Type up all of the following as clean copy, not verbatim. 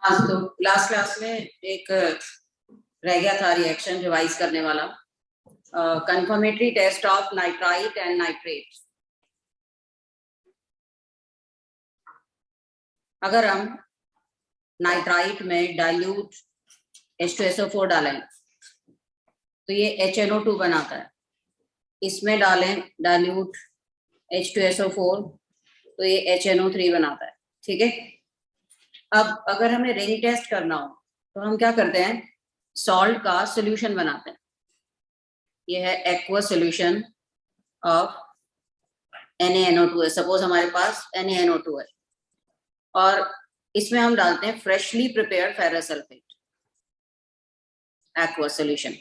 आज तो last class में एक रह गया था रिएक्शन रिवाइज करने वाला, confirmatory test of nitrite and nitrate. अगर हम नाइट्राइट में डाइल्यूट H2SO4 डालें तो ये HNO2 बनाता है। इसमें डालें डाइल्यूट H2SO4 तो ये HNO3 बनाता है। ठीक है, अब अगर हमें रिंग टेस्ट करना हो तो हम क्या करते हैं, सॉल्ट का सॉल्यूशन बनाते हैं। ये है एक्वा सॉल्यूशन ऑफ NaNO2 है। सपोज हमारे पास NaNO2 है और इसमें हम डालते हैं freshly prepared ferrous sulphate aqua solution.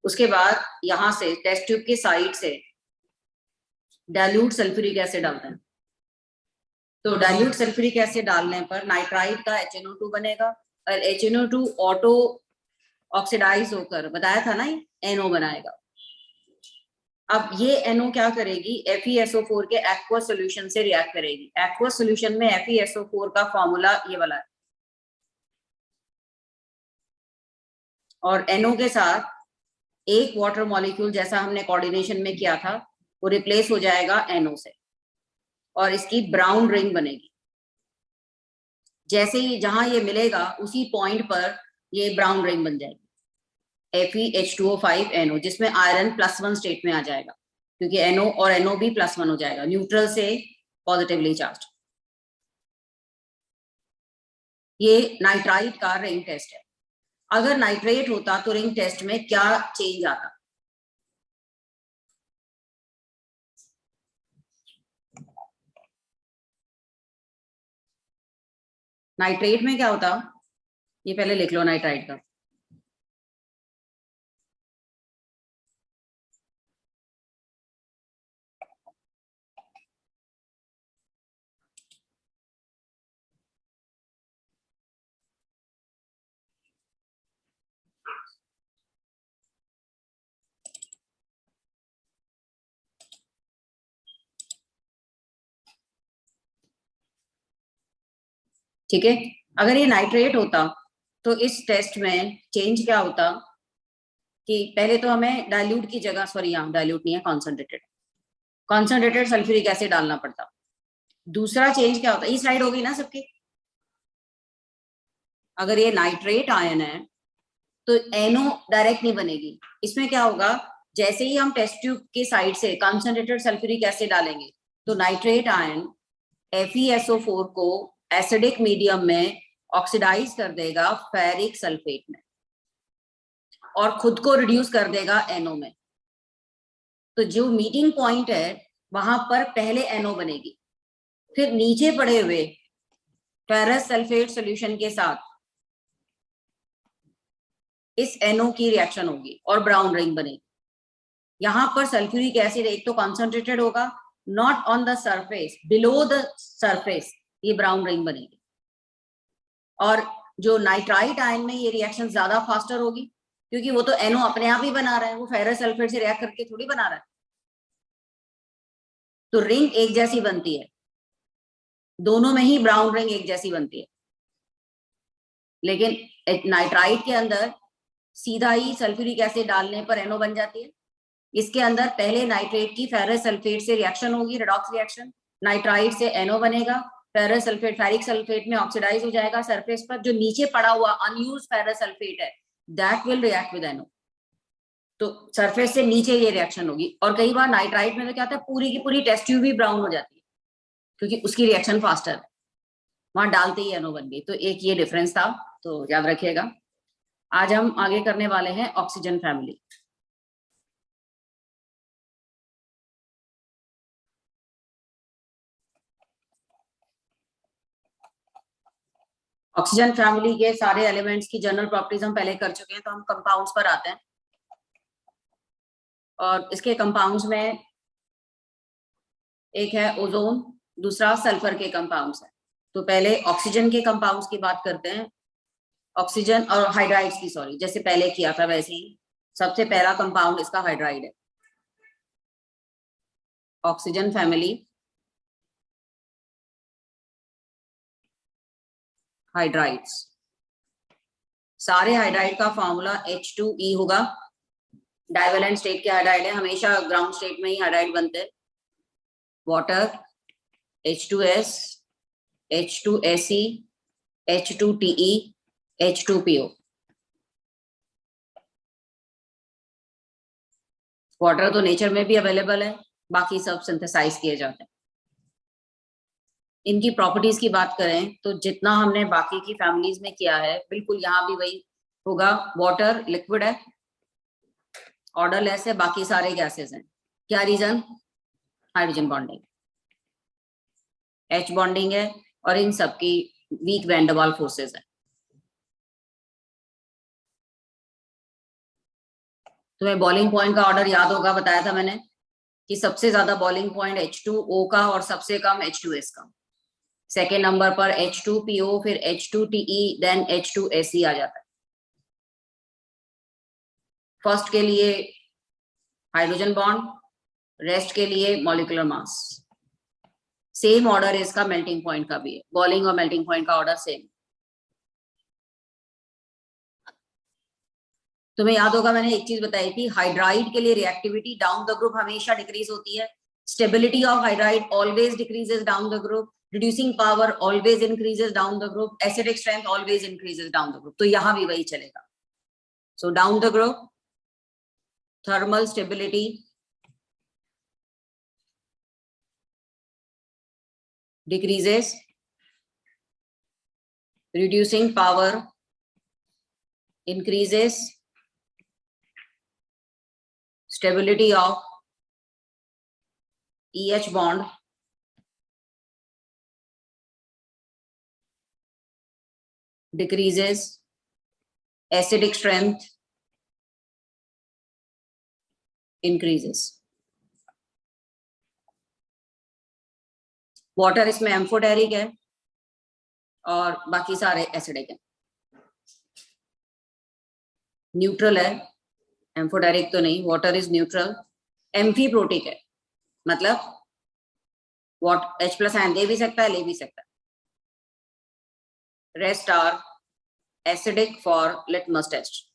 उसके बाद यहां से टेस्ट ट्यूब की साइड से डाइल्यूट सल्फ्यूरिक एसिड डालते हैं। तो डाइल्यूट सल्फ्यूरिक एसिड डालने पर नाइट्राइट का HNO2 बनेगा और HNO2 ऑटो ऑक्सीडाइज होकर, बताया था ना, NO बनाएगा। अब ये NO क्या करेगी, FeSO4 के एक्वा सॉल्यूशन से रिएक्ट करेगी। एक्वा सॉल्यूशन में FeSO4 का फॉर्मूला ये वाला है और NO के साथ एक वाटर मॉलिक्यूल जैसा हमने कोऑर्डिनेशन में किया था वो रिप्लेस हो जाएगा NO से और इसकी ब्राउन रिंग बनेगी। जैसे ही जहां ये मिलेगा उसी पॉइंट पर ये ब्राउन रिंग बन जाएगी FeH2O5NO, जिसमें आयरन +1 स्टेट में आ जाएगा क्योंकि NO और NO भी +1 हो जाएगा, न्यूट्रल से पॉजिटिवली चार्ज। ये नाइट्राइट का रिंग टेस्ट है। अगर नाइट्रेट होता तो रिंग टेस्ट में क्या चेंज आता? नाइट्रेट में क्या होता, ये पहले लिख लो नाइट्राइट का। ठीक है, अगर ये नाइट्रेट होता तो इस टेस्ट में चेंज क्या होता कि पहले तो हमें डाइल्यूट की जगह, सॉरी यहाँ डाइल्यूट नहीं है, कॉन्सेंट्रेटेड सल्फ्यूरिक एसिड डालना पड़ता। दूसरा चेंज क्या होता, ये स्लाइड हो गई ना सबकी। अगर ये नाइट्रेट आयन है तो NO डायरेक्ट नहीं बनेगी। इसमें क्या होगा, जैसे ही हम टेस्ट ट्यूब के साइड से कॉन्सेंट्रेटेड सल्फ्यूरिक एसिड डालेंगे तो नाइट्रेट आयन FeSO4 को एसिडिक मीडियम में ऑक्सीडाइज कर देगा फेरिक सल्फेट में और खुद को रिड्यूस कर देगा NO में। तो जो मीटिंग पॉइंट है वहां पर पहले NO बनेगी, फिर नीचे पड़े हुए फेरस सल्फेट सॉल्यूशन के साथ इस NO की रिएक्शन होगी और ब्राउन रिंग बनेगी। यहां पर सल्फ्यूरिक एसिड एक तो कॉन्सेंट्रेटेड होगा, not on the surface, below the surface ये ब्राउन रिंग बनेगी। और जो नाइट्राइट आयन में ये रिएक्शन ज्यादा फास्टर होगी क्योंकि वो तो NO अपने आप ही बना रहा है, वो फेरस सल्फेट से रिएक्ट करके थोड़ी बना रहा है। तो रिंग एक जैसी बनती है, दोनों में ही ब्राउन रिंग एक जैसी बनती है, लेकिन नाइट्राइट के अंदर सीधा ही सल्फ्यूरिक एसिड डालने पर NO बन जाती है। इसके अंदर पहले नाइट्रेट की फेरस सल्फेट से रिएक्शन होगी, रेडॉक्स रिएक्शन, नाइट्राइट से NO बनेगा, फेरस सल्फेट फेरिक सल्फेट में ऑक्सीडाइज हो जाएगा सरफेस पर। जो नीचे पड़ा हुआ अनयूज्ड फेरस सल्फेट है that will react with NO। तो सरफेस से नीचे ये रिएक्शन होगी। और कई बार नाइट्राइट में तो क्या होता है, पूरी की पूरी टेस्ट ट्यूब भी ब्राउन हो जाती है क्योंकि उसकी रिएक्शन फास्टर है, वहां डालते ही NO बन गई। तो एक ये डिफरेंस था, तो याद रखिएगा। आज हम आगे करने वाले हैं ऑक्सीजन फैमिली। ऑक्सीजन फैमिली के सारे एलिमेंट्स की जनरल प्रॉपर्टीज हम पहले कर चुके हैं, तो हम कंपाउंड्स पर आते हैं। और इसके कंपाउंड्स में एक है ओजोन, दूसरा सल्फर के कंपाउंड्स है। तो पहले ऑक्सीजन के कंपाउंड्स की बात करते हैं। ऑक्सीजन और हाइड्राइड्स की, सॉरी, जैसे पहले किया था वैसे ही सबसे पहला कंपाउंड इसका हाइड्राइड है। ऑक्सीजन फैमिली हाइड्राइड्स, सारे हाइड्राइड का फॉर्मूला H2E होगा। डाइवेलेंट स्टेट के हाइड्राइड है, हमेशा ग्राउंड स्टेट में ही हाइड्राइड बनते हैं। Water H2S, H2Se, H2Te, H2PO। Water तो नेचर में भी अवेलेबल है, बाकी सब सिंथेसाइज किए जाते हैं। इनकी प्रॉपर्टीज की बात करें तो जितना हमने बाकी की फैमिलीज में किया है बिल्कुल यहाँ भी वही होगा। वाटर लिक्विड है, ऑर्डर लेस है, बाकी सारे गैसेस हैं। क्या reason? Hydrogen bonding, H bonding है और इन सबकी weak van der Waals forces है। तुम्हें बॉइलिंग पॉइंट का ऑर्डर याद होगा, बताया था मैंने कि सबसे ज्यादा बॉइलिंग पॉइंट H2O का और सबसे कम H2S का। सेकेंड नंबर पर H2PO, फिर H2Te, देन H2Se आ जाता है। फर्स्ट के लिए हाइड्रोजन बॉन्ड, रेस्ट के लिए मॉलिक्यूलर मास। सेम ऑर्डर इसका मेल्टिंग पॉइंट का भी है, बॉइलिंग और मेल्टिंग पॉइंट का ऑर्डर सेम। तुम्हें याद होगा मैंने एक चीज बताई थी, हाइड्राइड के लिए रिएक्टिविटी डाउन द ग्रुप हमेशा डिक्रीज होती है। Stability of hydride always decreases down the group, reducing power always increases down the group, acidic strength always increases down the group. तो यहां भी वही चलेगा। So down the group thermal stability decreases, reducing power increases, stability of EH bond decreases, acidic strength increases। Water इसमें amphoteric है और बाकी सारे एसिडिक है। न्यूट्रल है, एम्फोटेरिक तो नहीं, वाटर इज न्यूट्रल। एम्फीप्रोटिक है, मतलब H+ आयन दे भी सकता है, ले भी सकता है। Rest are acidic for litmus test.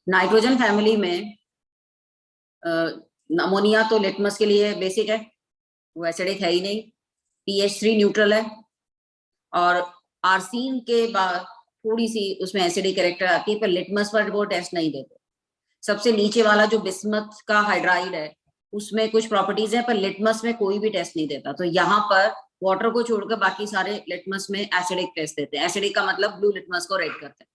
Nitrogen family में अमोनिया तो लिटमस के लिए बेसिक है, वो एसिडिक है ही नहीं। pH3 न्यूट्रल है और आर्सीन के बाद थोड़ी सी उसमें एसिडिक कैरेक्टर आती है, पर लिटमस पर वो टेस्ट नहीं देते। सबसे नीचे वाला जो बिस्मथ का हाइड्राइड है उसमें कुछ प्रॉपर्टीज है, पर लिटमस में कोई भी टेस्ट नहीं देता। तो यहाँ पर वाटर को छोड़कर बाकी सारे लिटमस में एसिडिक टेस्ट देते हैं। एसिडिक का मतलब ब्लू लिटमस को रेड करते हैं।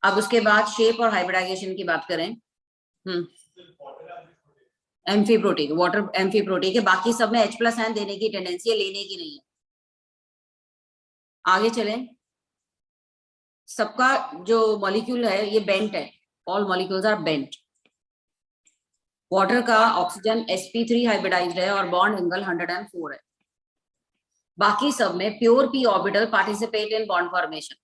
अब उसके बाद शेप और हाइब्रिडाइजेशन की बात करें। एम्फीप्रोटिक, वाटर एम्फीप्रोटिक है, बाकी सब में H+ आयन देने की टेंडेंसी है, लेने की नहीं है। आगे चलें। सबका जो मॉलिक्यूल है ये बेंट है, all molecules are bent. Water का ऑक्सीजन sp3 हाइब्रिडाइज्ड है और बॉन्ड एंगल 104 है। बाकी सब में pure p orbital participate in bond formation.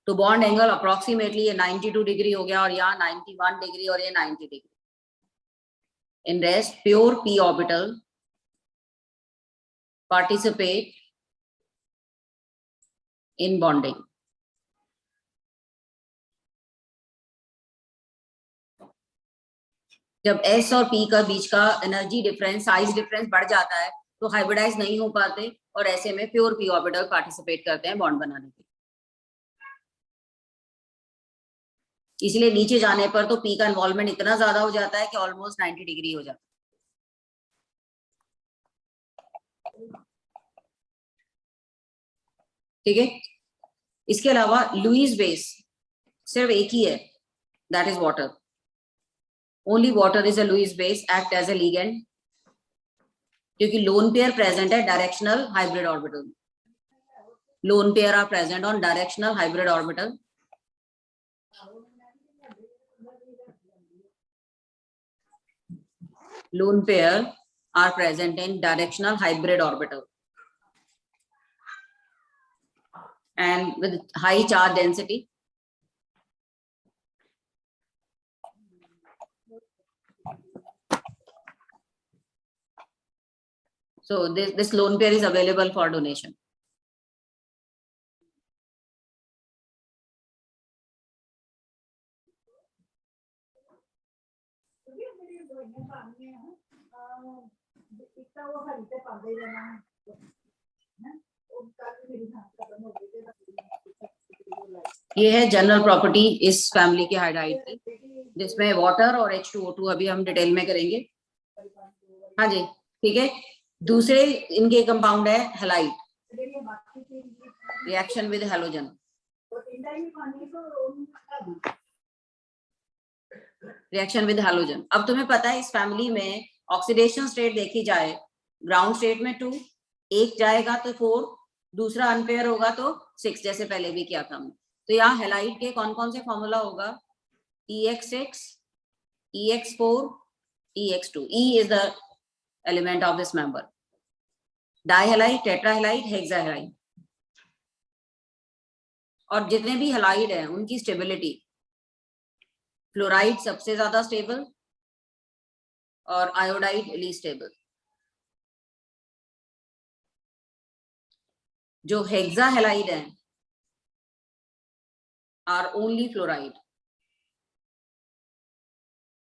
तो बॉन्ड एंगल अप्रोक्सीमेटली ये 92 डिग्री हो गया और यहाँ 91 डिग्री और ये 90 degree. In rest pure p orbital participate in bonding. जब S और P का बीच का एनर्जी डिफरेंस, साइज डिफरेंस बढ़ जाता है तो हाइब्रिडाइज नहीं हो पाते और ऐसे में प्योर p ऑर्बिटल पार्टिसिपेट करते हैं बॉन्ड बनाने के। इसलिए नीचे जाने पर तो P का इन्वॉल्वमेंट इतना ज्यादा हो जाता है कि ऑलमोस्ट 90 डिग्री हो जाता है। ठीक है। इसके अलावा लुईस बेस सिर्फ एक ही है, that is water. Only water is a Lewis base, act as a ligand, क्योंकि लोन पेयर प्रेजेंट है directional hybrid orbital. Lone pair are present on directional hybrid orbital. Lone pair are present in directional hybrid orbital. and with high charge density. So this lone pair is available for donation. ये है general property इस family की hydride की, जिसमें water और H2O2 अभी हम detail में करेंगे। हाँ जी, ठीक है। दूसरे इनके कंपाउंड है halide, reaction with halogen. Reaction with halogen. अब तुम्हें पता है इस फैमिली में ऑक्सीडेशन स्टेट देखी जाए, ग्राउंड स्टेट में 2, एक जाएगा तो 4, दूसरा अनपेयर होगा तो 6, जैसे पहले भी किया था हमने। तो यहाँ हैलाइड के कौन कौन से फॉर्मूला होगा? EX6, EX4, EX2। E is the element of this member. डाइहैलाइड, टेट्राहैलाइड, हेक्साहैलाइड। और जितने भी हैलाइड हैं उनकी स्टेबिलिटी, फ्लोराइड सबसे ज्यादा स्टेबल और आयोडाइड लीस्ट स्टेबल। जो हेक्साहैलाइड हैं आर ओनली फ्लोराइड।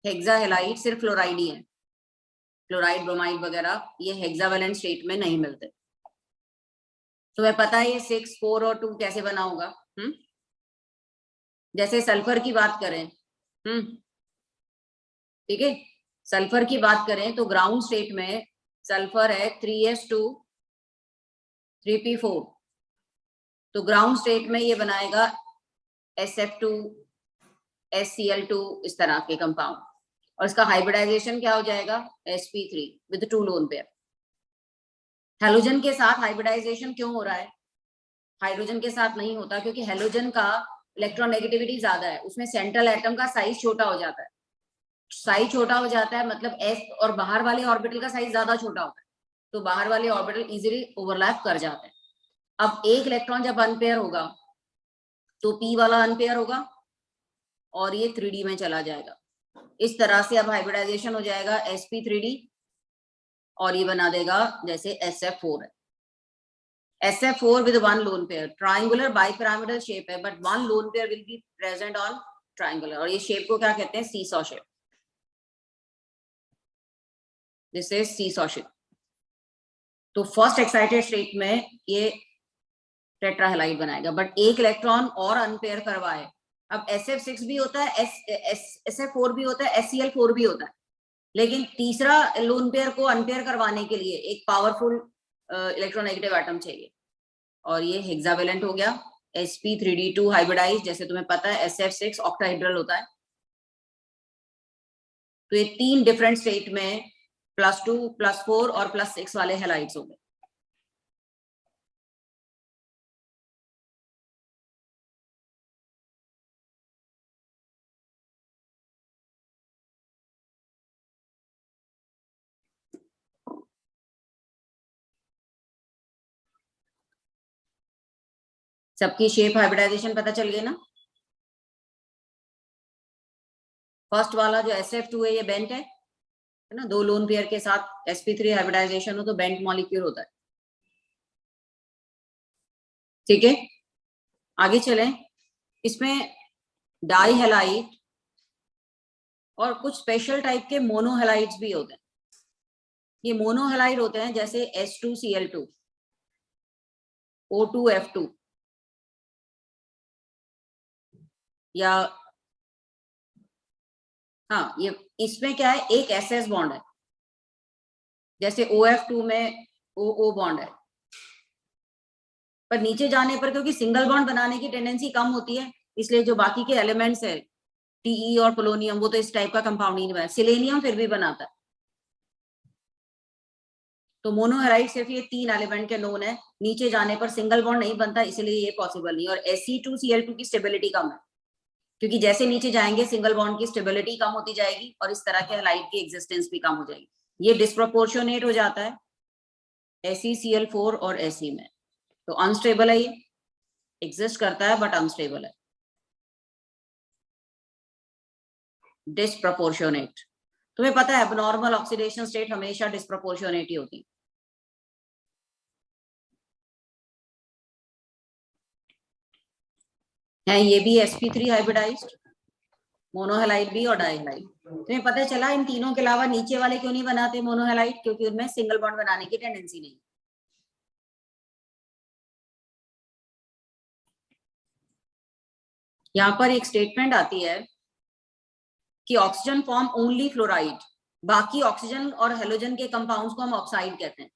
हेक्साहैलाइड सिर्फ फ्लोराइड ही है, क्लोराइड, ब्रोमाइड वगैरह ये हेक्सावेलेंट स्टेट में नहीं मिलते। तो मैं पता है ये 6, 4 और 2 कैसे बना होगा। जैसे सल्फर की बात करें, ठीक है, सल्फर की बात करें तो ग्राउंड स्टेट में सल्फर है 3s2 3p4, तो ग्राउंड स्टेट में ये बनाएगा SF2 SCl2 इस तरह के कंपाउंड, और इसका हाइब्रिडाइजेशन क्या हो जाएगा? sp3 with 2 lone pair. Halogen के साथ हाइब्रिडाइजेशन क्यों हो रहा है? हाइड्रोजन के साथ नहीं होता क्योंकि हैलोजन का इलेक्ट्रोनेगेटिविटी ज्यादा है, उसमें सेंट्रल एटम का साइज छोटा हो जाता है। साइज छोटा हो जाता है मतलब s और बाहर वाले ऑर्बिटल का साइज ज्यादा छोटा होता है, तो बाहर वाले ऑर्बिटल इजीली ओवरलैप कर जाते हैं। अब एक इलेक्ट्रॉन जब अनपेयर होगा तो p वाला अनपेयर होगा और ये 3d में चला जाएगा। इस तरह से अब हाइब्रिडाइजेशन हो जाएगा sp3d, और ये बना देगा जैसे SF4 है। SF4 with 1 lone pair, triangular bipyramidal shape है, but 1 lone pair will be present on triangular, और ये शेप को क्या कहते हैं? Seesaw shape. This is seesaw shape. तो फर्स्ट एक्साइटेड स्टेट में ये टेट्राहैलाइड बनाएगा, बट एक इलेक्ट्रॉन और अनपेयर करवाए। अब SF6 भी होता है, SF4 भी होता है, SCl4 भी होता है, लेकिन तीसरा लोन पेयर को अनपेयर करवाने के लिए एक पावरफुल इलेक्ट्रोनेगेटिव एटम चाहिए, और ये हेक्सावेलेंट हो गया sp3d2 हाइब्रिडाइज। जैसे तुम्हें पता है SF6 ऑक्टाहेड्रल होता है। तो ये 3 डिफरेंट स्टेट में +2, +4 और +6 वाले हैलाइड्स होंगे। सबकी शेप हाइब्रिडाइजेशन पता चल गई ना? फर्स्ट वाला जो SF2 है ये बेंट है ना, 2 लोन पेयर के साथ sp3 हाइब्रिडाइजेशन हो तो बेंट मॉलिक्यूल होता है। ठीक है, आगे चलें। इसमें डाइहैलाइड और कुछ स्पेशल टाइप के मोनोहैलाइड्स भी होते हैं। ये मोनोहैलाइड होते हैं जैसे S2Cl2, O2F2, या हाँ, ये इसमें क्या है, एक SS बॉन्ड है, जैसे OF2 में OO बॉन्ड है, पर नीचे जाने पर क्योंकि सिंगल बॉन्ड बनाने की टेंडेंसी कम होती है, इसलिए जो बाकी के एलिमेंट्स है Te और पोलोनियम, वो तो इस टाइप का कंपाउंड ही नहीं बनाता। सिलेनियम फिर भी बनाता है। तो मोनोहैलाइड सिर्फ ये 3 एलिमेंट के नोन है, नीचे जाने पर सिंगल बॉन्ड नहीं बनता, इसलिए ये पॉसिबल नहीं। और Se2Cl2 की स्टेबिलिटी कम है, क्योंकि जैसे नीचे जाएंगे सिंगल बॉन्ड की स्टेबिलिटी कम होती जाएगी और इस तरह के हैलाइड की एग्जिस्टेंस भी कम हो जाएगी। ये डिस्प्रोपोर्शनेट हो जाता है SeCl4 और Se में, तो अनस्टेबल है ये। एग्जिस्ट करता है बट अनस्टेबल है, डिस्प्रपोर्शनेट। तुम्हें पता है एबनॉर्मल ऑक्सीडेशन स्टेट हमेशा डिस्प्रपोर्शनेट ही होती है। ये भी sp3 हाइब्रिडाइज्ड, मोनोहेलाइड भी और डाइहेलाइड। तुम्हें पता चला इन तीनों के अलावा नीचे वाले क्यों नहीं बनाते मोनोहेलाइड? क्योंकि उनमें सिंगल बॉन्ड बनाने की टेंडेंसी नहीं। यहाँ पर एक स्टेटमेंट आती है कि ऑक्सीजन फॉर्म ओनली फ्लोराइड, बाकी ऑक्सीजन और हेलोजन के कंपाउंड्स को हम ऑक्साइड कहते हैं,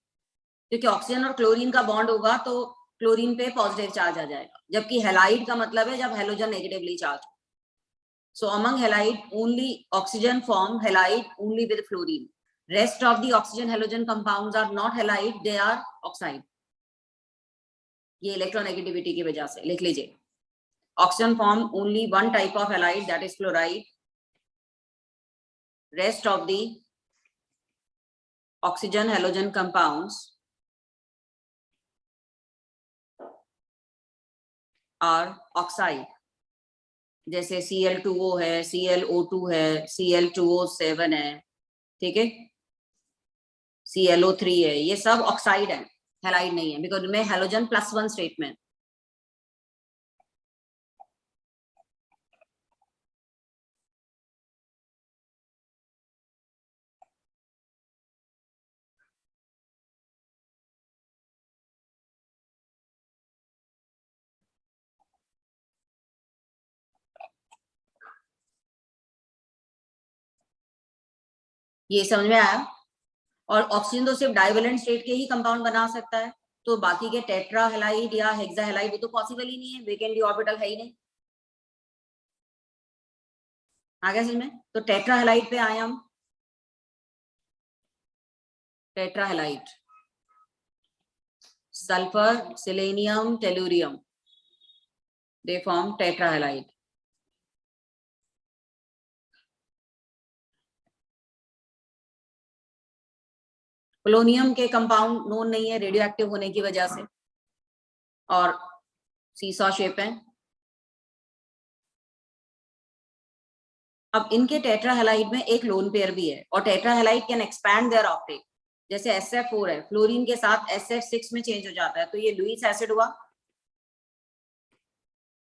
क्योंकि ऑक्सीजन और क्लोरीन का बॉन्ड होगा तो क्लोरीन पे पॉजिटिव चार्ज आ जाएगा, जबकि हेलाइड का मतलब है जब halogen negatively charge. So among halide only oxygen form halide only with fluorine, rest of the oxygen halogen compounds are not halide, they are oxide. ये इलेक्ट्रोनेगेटिविटी की वजह से लिख लीजिए। Oxygen form only one type of halide, that is fluoride, rest of the oxygen halogen compounds are oxide, जैसे Cl2O है, ClO2 है, Cl2O7 है, ठीक है, ClO3 है, ये सब ऑक्साइड है, हेलाइड नहीं है, बिकॉज में हेलोजन +1 स्टेट में। ये समझ में आया? और ऑक्सीजन तो सिर्फ डाइवेलेंट स्टेट के ही कंपाउंड बना सकता है, तो बाकी के टेट्रा हेलाइड या हेक्सा हेलाइड वो तो पॉसिबल ही नहीं है, वेकेंट ऑर्बिटल है ही नहीं। आ गया समझ में? तो टेट्रा हेलाइड पे आए हम। Tetra halide, sulphur, selenium, tellurium, they form tetrahalide. Polonium के कंपाउंड नोन नहीं है रेडियो एक्टिव होने की वजह से, और सीसॉ शेप है। अब इनके टेट्राहेलाइड में एक लोन पेयर भी है, और टेट्राहेलाइड कैन एक्सपैंड देयर ऑक्टेट। जैसे SF4 है, फ्लोरीन के साथ SF6 में चेंज हो जाता है, तो ये लुईस एसिड हुआ।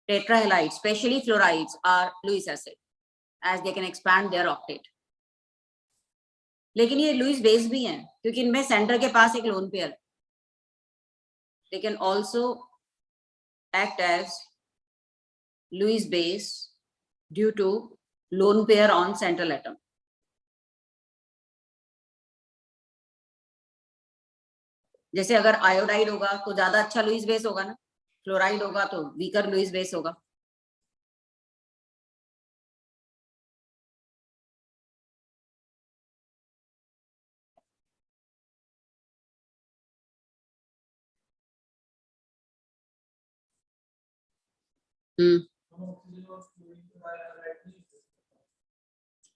Tetrahalide specially fluorides are Lewis acid as they can expand their octet. लेकिन ये लुईस बेस भी हैं, क्योंकि इनमें सेंटर के पास एक lone pair, they can also act as Lewis base due to lone pair on central atom. जैसे अगर आयोडाइड होगा तो ज्यादा अच्छा लुईस बेस होगा ना, क्लोराइड होगा तो वीकर लुईस बेस होगा।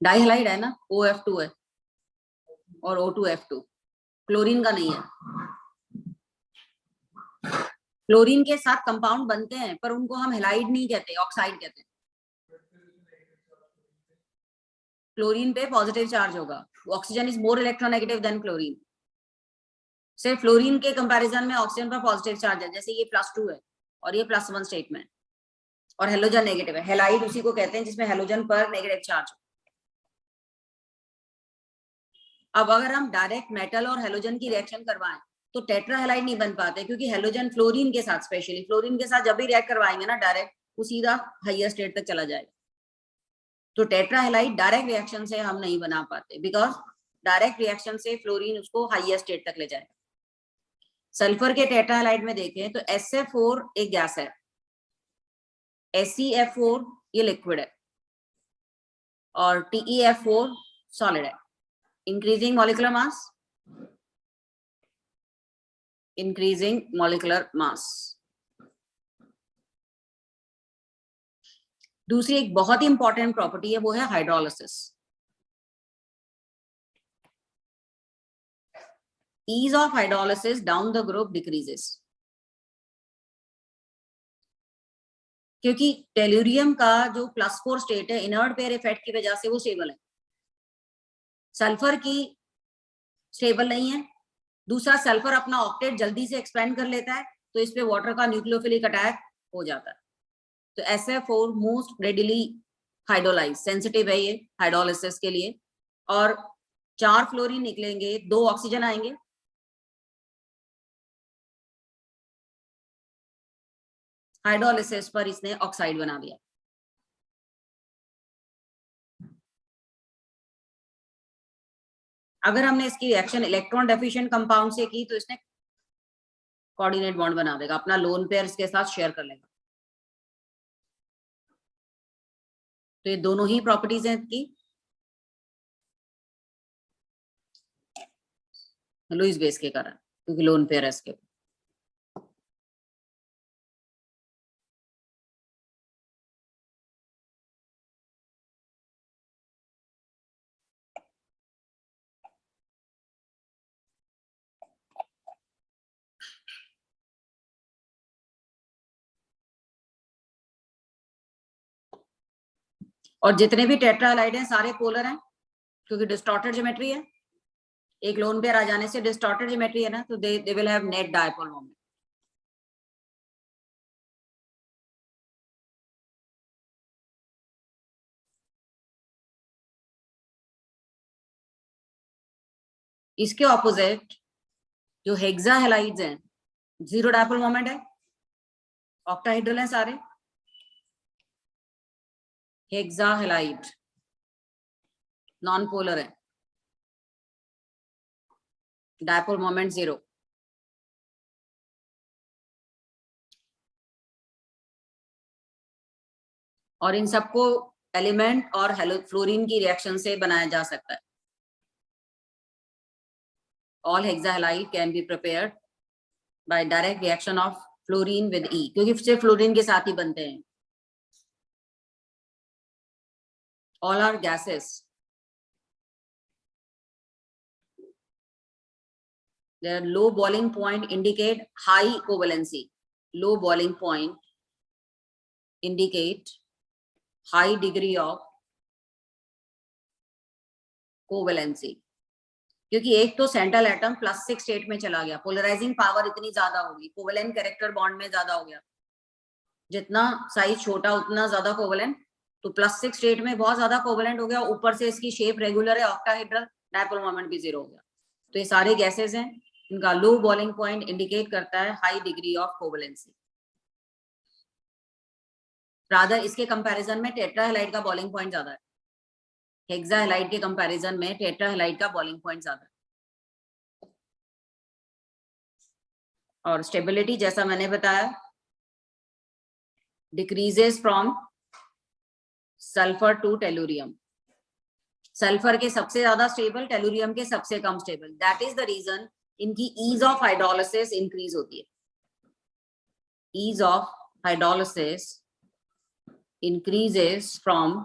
डाइहेलाइड है ना, OF2 है और O2F2, क्लोरीन का नहीं है। क्लोरीन के साथ कंपाउंड बनते हैं पर उनको हम हेलाइड नहीं कहते, ऑक्साइड कहते हैं। क्लोरीन पे पॉजिटिव चार्ज होगा, oxygen is more electronegative than chlorine. सिर्फ फ्लोरीन के कंपैरिजन में ऑक्सीजन पर पॉजिटिव चार्ज है, जैसे ये +2 है और ये +1 स्टेट में, और हेलोजन नेगेटिव है। हेलाइड उसी को कहते हैं जिसमें हेलोजन पर नेगेटिव चार्ज। अब अगर हम डायरेक्ट मेटल और हेलोजन की रिएक्शन करवाएं तो टेट्राहेलाइड नहीं बन पाते, क्योंकि हेलोजन फ्लोरीन के साथ, स्पेशली फ्लोरीन के साथ जब भी रिएक्ट करवाएंगे ना डायरेक्ट, वो सीधा हाईयर स्टेट तक चला जाएगा। तो टेट्राहेलाइड डायरेक्ट रिएक्शन से हम नहीं बना पाते, बिकॉज डायरेक्ट रिएक्शन से फ्लोरीन उसको हाईयर स्टेट तक ले जाएगा। सल्फर के टेट्राहेलाइड में देखें तो SF4 एक गैस है, SeF4 ये लिक्विड है, और TeF4 सॉलिड है। Increasing molecular mass, increasing molecular mass. दूसरी एक बहुत ही इंपॉर्टेंट प्रॉपर्टी है, वो है hydrolysis. Ease of hydrolysis down the group decreases. क्योंकि टेलुरियम का जो +4 स्टेट है इनर्ट पेयर इफेक्ट की वजह से वो स्टेबल है, सल्फर की स्टेबल नहीं है। दूसरा, सल्फर अपना ऑक्टेट जल्दी से एक्सपेंड कर लेता है, तो इस पे वाटर का न्यूक्लियोफिलिक अटैक हो जाता है। तो SF4 most readily hydrolyse, sensitive है ये हाइड्रोलिसिस के लिए। और 4 फ्लोरीन निकलेंगे, 2 ऑक्सीजन आएंगे। हाइड्रोलिसिस पर इसने ऑक्साइड बना दिया। अगर हमने इसकी रिएक्शन इलेक्ट्रॉन डेफिशिएंट कंपाउंड से की तो इसने कोऑर्डिनेट बॉन्ड बना देगा, अपना लोन पेयर इसके साथ शेयर कर लेगा। तो ये दोनों ही प्रॉपर्टीज हैं इसकी लुईस बेस के कारण, क्योंकि लोन पेयर है इसके। और जितने भी टेट्राहाइड्राइड हैं सारे पोलर हैं, क्योंकि डिस्टॉर्टेड ज्योमेट्री है। एक लोन पेयर आ जाने से डिस्टॉर्टेड ज्योमेट्री है ना, तो they will have net dipole moment. इसके ऑपोजिट जो हेक्साहेलाइड्स हैं, 0 डायपोल मोमेंट है, ऑक्टाहेड्रल हैं सारे। हेक्साहेलाइड नॉन पोलर है, डायपोल मोमेंट 0। और इन सबको एलिमेंट और फ्लोरीन की रिएक्शन से बनाया जा सकता है। All hexahalide can be prepared by direct reaction of fluorine with E, क्योंकि सिर्फ फ्लोरीन के साथ ही बनते हैं। All are gases. Their low boiling point indicate high covalency. Low boiling point indicate high degree of covalency. क्योंकि एक तो central atom +6 state में चला गया, पोलराइजिंग पावर इतनी ज्यादा होगी, कोवेलेंट कैरेक्टर बॉन्ड में ज्यादा हो गया। जितना साइज छोटा उतना ज्यादा कोवेलेंट, तो +6 स्टेट में बहुत ज्यादा कोवेलेंट हो गया। ऊपर से इसकी शेप रेगुलर है, ऑक्टाहेड्रल, डायपोल मोमेंट भी 0 हो गया। तो ये सारे गैसेस हैं, इनका लो बॉइलिंग पॉइंट इंडिकेट करता है high degree of covalency. Rather इसके कंपैरिजन में टेट्राहेलाइड का बॉइलिंग पॉइंट ज्यादा है, हेक्साहेलाइड के कंपैरिजन में टेट्राहेलाइड का बॉइलिंग पॉइंट ज्यादा है। और स्टेबिलिटी जैसा मैंने बताया, decreases from sulphur to tellurium. Sulphur के सबसे ज्यादा स्टेबल, टेलुरियम के सबसे कम stable. That is the reason इनकी ईज ऑफ हाइड्रोलिसिस इंक्रीज होती है। Ease of hydrolysis increases from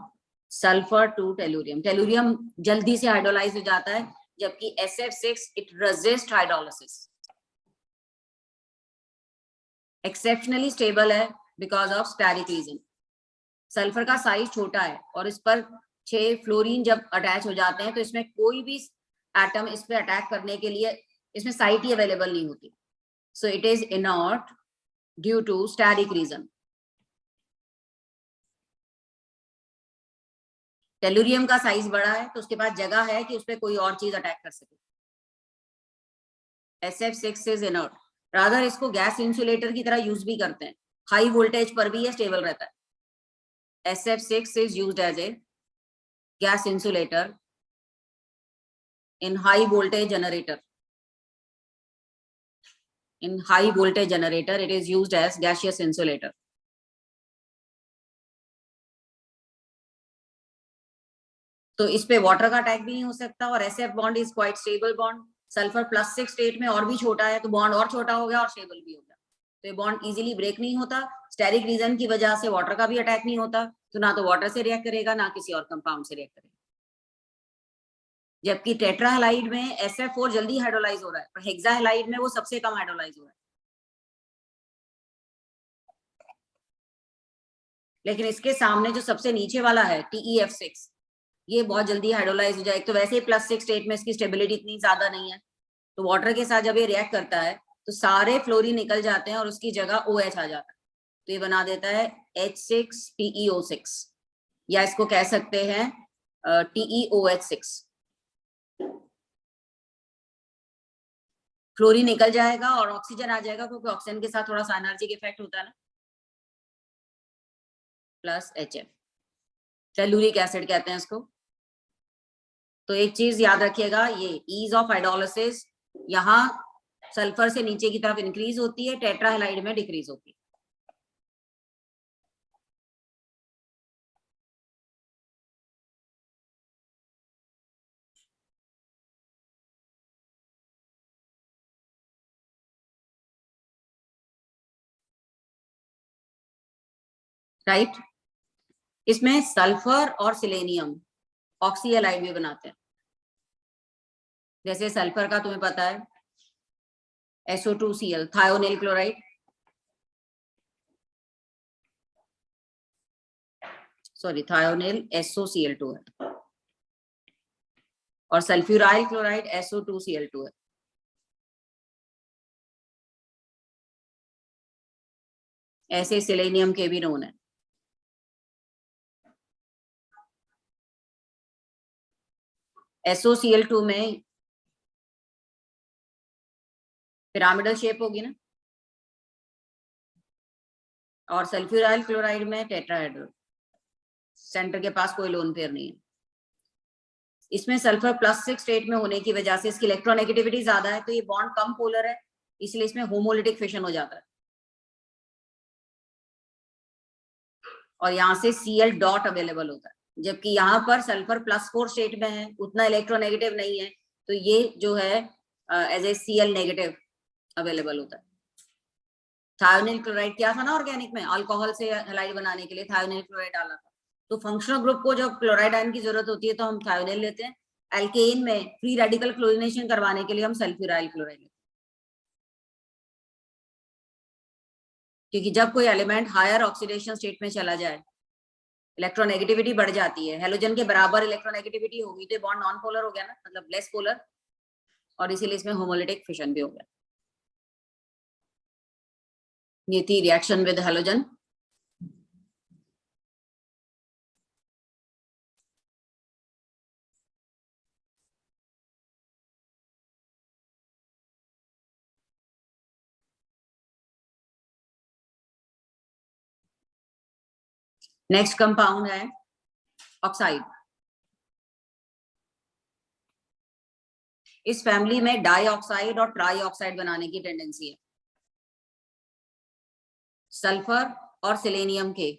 sulphur to tellurium. Tellurium जल्दी से हाइड्रोलाइज हो जाता है, जबकि SF6 it resist hydrolysis, exceptionally stable है because of steric reason. Sulphur का साइज छोटा है और इस पर 6 फ्लोरीन जब अटैच हो जाते हैं तो इसमें कोई भी एटम इस पे अटैक करने के लिए इसमें साइट ही अवेलेबल नहीं होती। So it is inert due to steric reason. Tellurium का साइज बड़ा है तो उसके पास जगह है कि उस पर कोई और चीज अटैक कर सके। SF6 इज इनर्ट, रादर इसको गैस इंसुलेटर की तरह यूज भी करते हैं, हाई वोल्टेज पर भी ये स्टेबल रहता है। SF6 is used as a gas insulator in high voltage generator. In high voltage generator, it is used as gaseous insulator. तो इस पे वाटर का अटैक भी नहीं हो सकता। और SF bond is quite stable bond. Sulphur +6 state में और भी छोटा है, तो बॉन्ड और छोटा हो गया और स्टेबल भी हो गया। तो ये बॉन्ड इजीली ब्रेक नहीं होता। स्टेरिक रीजन की वजह से वाटर का भी अटैक नहीं होता, तो ना तो वाटर से रिएक्ट करेगा ना किसी और कंपाउंड से रिएक्ट करेगा। जबकि टेट्राहेलाइड में SF4 जल्दी हाइड्रोलाइज हो रहा है, पर हेक्साहेलाइड में वो सबसे कम हाइड्रोलाइज हो रहा है। लेकिन इसके सामने जो सबसे नीचे वाला है TeF6, ये बहुत जल्दी हाइड्रोलाइज हो जाए। तो वैसे ही +6 स्टेट में इसकी स्टेबिलिटी इतनी ज्यादा नहीं है, तो वाटर के साथ जब ये रिएक्ट करता है तो सारे फ्लोरीन निकल जाते हैं और उसकी जगह OH आ जाता है, तो ये बना देता है H6PeO6, या इसको कह सकते हैं TeOH6। फ्लोरीन निकल जाएगा और ऑक्सीजन आ जाएगा, क्योंकि ऑक्सीजन के साथ थोड़ा सा एनर्जिक इफेक्ट होता है ना, +HF, टेलुरिक एसिड कहते हैं इसको। तो एक चीज याद रखिएगा, ये ईज ऑफ हाइड्रोलिसिस यहाँ सल्फर से नीचे की तरफ इंक्रीज होती है, टेट्राहेलाइड में डिक्रीज होती है। राइट, इसमें सल्फर और सिलेनियम ऑक्सीएलाइड भी बनाते हैं। जैसे सल्फर का तुम्हें पता है SO2Cl, thionyl chloride, sorry thionyl SOCl2 है, और सल्फ्यूराइल क्लोराइड SO2Cl2 है। ऐसे सिलेनियम के भी नोन है। SOCl2 में पिरामिडल शेप होगी ना, और सल्फ्यूराइल क्लोराइड में टेट्राहेड्रल, सेंटर के पास कोई लोन पेयर नहीं है। इसमें सल्फर +6 स्टेट में होने की वजह से इसकी इलेक्ट्रोनेगेटिविटी ज्यादा है, तो ये बॉन्ड कम पोलर है, इसलिए इसमें होमोलिटिक फिशन हो जाता है, और यहाँ से Cl डॉट अवेलेबल होता है। जबकि यहाँ पर सल्फर +4 स्टेट में है, उतना इलेक्ट्रोनेगेटिव नहीं है, तो ये जो है as a Cl negative available होता है। थायोनिल क्लोराइड क्या था ना, ऑर्गेनिक में अल्कोहल से हैलाइड बनाने के लिए थायोनिल क्लोराइड डाला था, तो फंक्शनल ग्रुप को जब क्लोराइड आयन की जरूरत होती है तो हम थायोनिल लेते हैं। एल्केन में फ्री रेडिकल क्लोरीनेशन करवाने के लिए हम सल्फ्यूराइल क्लोराइड लेते हैं, क्योंकि जब कोई एलिमेंट हायर ऑक्सीडेशन स्टेट में चला जाए, इलेक्ट्रोनेगेटिविटी बढ़ जाती है, हेलोजन के बराबर इलेक्ट्रोनेगेटिविटी होगी, तो बॉन्ड नॉन पोलर हो गया ना, मतलब लेस पोलर, और इसीलिए इसमें होमोलिटिक फिशन भी हो गया। ये थी reaction with halogen. Next compound है ऑक्साइड। इस फैमिली में डाई ऑक्साइड और ट्राई ऑक्साइड बनाने की टेंडेंसी है। सल्फर और सिलेनियम के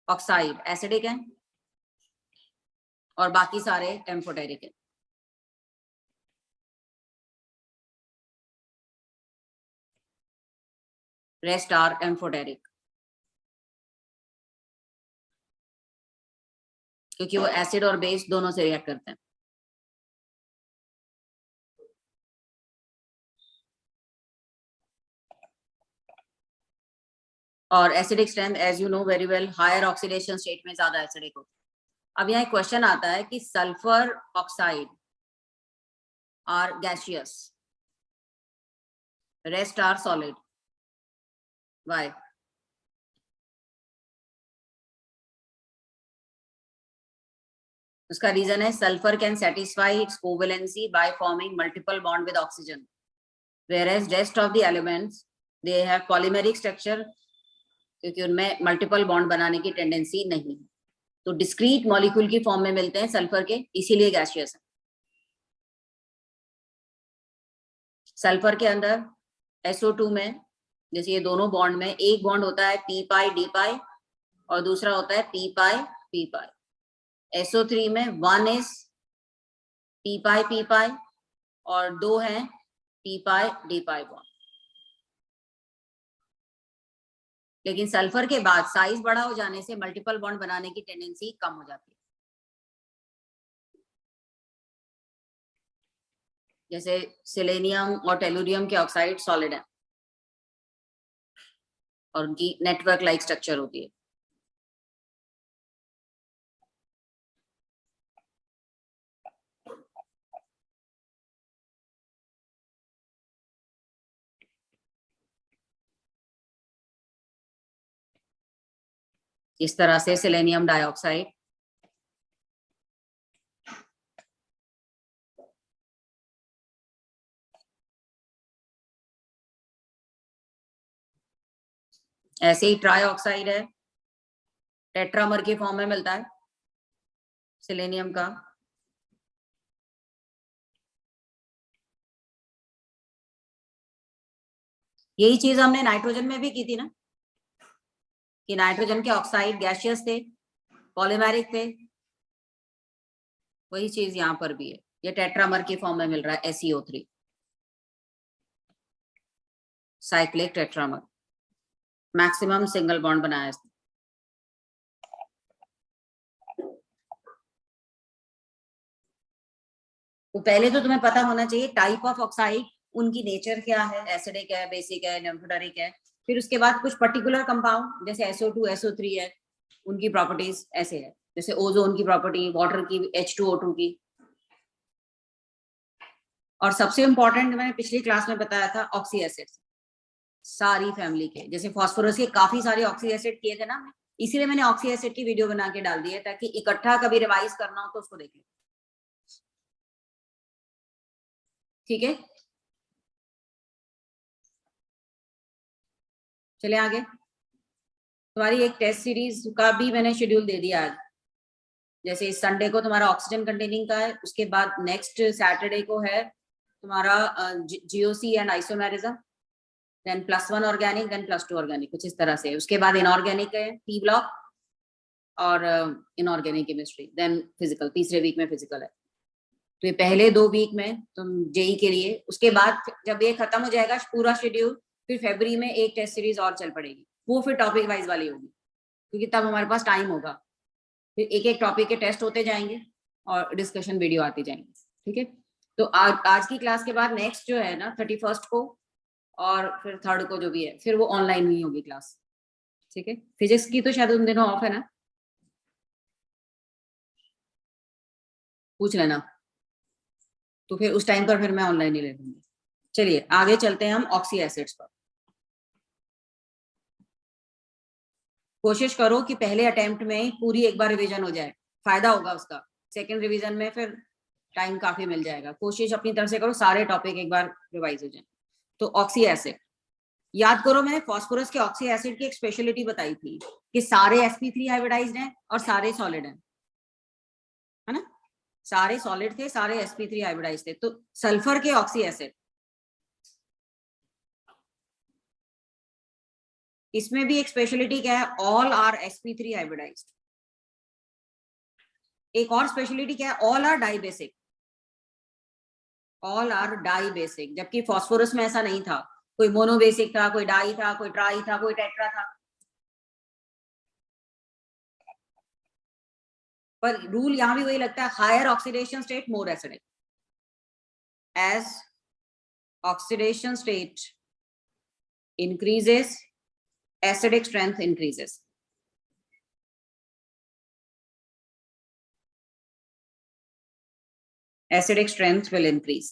ऑक्साइड एसिडिक है और बाकी सारे एम्फोटेरिक है। रेस्ट आर एम्फोटेरिक, क्योंकि वो एसिड और बेस दोनों से रिएक्ट करते हैं। और acidic strength as you know very well, higher oxidation state में ज्यादा एसिडिक होता है। अब यहाँ एक क्वेश्चन आता है कि sulphur oxide are gaseous, rest are solid, why? उसका रीजन है sulphur can satisfy its covalency by forming multiple bond with oxygen, whereas rest of the elements they have polymeric structure, क्योंकि उनमें मल्टीपल बॉन्ड बनाने की tendency नहीं है, तो discrete molecule की फॉर्म में मिलते हैं सल्फर के, इसीलिए गैसियस है। सल्फर के अंदर SO2 में जैसे ये दोनों बॉन्ड में एक बॉन्ड होता है p पाई d पाई और दूसरा होता है p पाई p पाई। SO3 में 1 इज p पाई और 2 है p पाई d पाई बॉन्ड। लेकिन सल्फर के बाद साइज बड़ा हो जाने से मल्टीपल बॉन्ड बनाने की टेंडेंसी कम हो जाती है। जैसे सिलेनियम और टेलुरियम के ऑक्साइड सॉलिड है और उनकी नेटवर्क लाइक स्ट्रक्चर होती है। इस तरह से सेलेनियम डाइऑक्साइड, ऐसे ही ट्राई ऑक्साइड है, टेट्रामर के फॉर्म में मिलता है सेलेनियम का। यही चीज हमने नाइट्रोजन में भी की थी ना, कि नाइट्रोजन के ऑक्साइड गैसियस थे, पॉलीमेरिक थे। वही चीज यहाँ पर भी है, ये टेट्रामर के फॉर्म में मिल रहा है SeO3, cyclic tetramer, maximum single bond बनाया इसने। तो पहले तो तुम्हें पता होना चाहिए टाइप ऑफ ऑक्साइड, उनकी नेचर क्या है, एसिडिक है, बेसिक है, न्यूट्रोडरिक है। फिर उसके बाद कुछ पर्टिकुलर कंपाउंड जैसे SO2 SO3 है, उनकी प्रॉपर्टीज ऐसे है, जैसे ओजोन की प्रॉपर्टी, वाटर की, H2O2 की। और सबसे इंपॉर्टेंट मैंने पिछली क्लास में बताया था ऑक्सी एसिड, सारी फैमिली के, जैसे फास्फोरस के काफी सारे ऑक्सी एसिड किए थे ना, इसीलिए मैंने ऑक्सी एसिड की वीडियो बना के डाल दी है, ताकि इकट्ठा कभी रिवाइज करना हो तो उसको देख लो। ठीक है, चले आगे। तुम्हारी एक टेस्ट सीरीज का भी मैंने शेड्यूल दे दिया आज, जैसे इस संडे को तुम्हारा ऑक्सीजन कंटेनिंग का है, उसके बाद नेक्स्ट सैटरडे को है तुम्हारा GOC and isomerism, then +1 organic, then +2 organic, कुछ इस तरह से। उसके बाद इनऑर्गेनिक है P ब्लॉक और इनऑर्गेनिक केमिस्ट्री, देन फिजिकल, तीसरे वीक में फिजिकल है। तो ये पहले 2 वीक में तुम JEE के लिए, उसके बाद जब ये खत्म हो जाएगा पूरा शेड्यूल, फिर फरवरी में एक टेस्ट सीरीज और चल पड़ेगी, वो फिर टॉपिक वाइज वाली होगी, क्योंकि तब हमारे पास टाइम होगा। फिर एक एक टॉपिक के टेस्ट होते जाएंगे और डिस्कशन वीडियो आती जाएंगे। ठीक है, तो आज की क्लास के बाद नेक्स्ट जो है ना 31 को और फिर 3rd को जो भी है, फिर वो ऑनलाइन ही होगी क्लास। ठीक है, फिजिक्स की तो शायद उन दिनों ऑफ है ना, पूछ लेना, तो फिर उस टाइम पर फिर मैं ऑनलाइन ही ले लूंगी। चलिए आगे चलते हैं हम ऑक्सी एसिड्स पर। कोशिश करो कि पहले अटेम्प्ट में पूरी एक बार रिवीजन हो जाए, फायदा होगा उसका। सेकंड रिवीजन में फिर टाइम काफी मिल जाएगा। कोशिश अपनी तरफ से करो सारे टॉपिक एक बार रिवाइज हो जाए। तो ऑक्सी एसिड याद करो, मैंने फास्फोरस के ऑक्सी एसिड की एक स्पेशलिटी बताई थी कि सारे sp3 हाइब्रिडाइज्ड हैं और सारे सॉलिड हैं, है ना, सारे सॉलिड थे, सारे sp3 हाइब्रिडाइज्ड थे। तो सल्फर के ऑक्सी एसिड, इसमें भी एक स्पेशलिटी क्या है, ऑल आर sp3 हाइब्रिडाइज्ड। एक और स्पेशलिटी क्या है, all are dibasic, all are dibasic, जबकि फास्फोरस में ऐसा नहीं था, कोई मोनोबेसिक था, कोई डाई था, कोई ट्राई था, कोई टेट्रा था। पर रूल यहां भी वही लगता है, higher oxidation state more acidic, as oxidation state increases acidic strength increases। acidic strength will increase।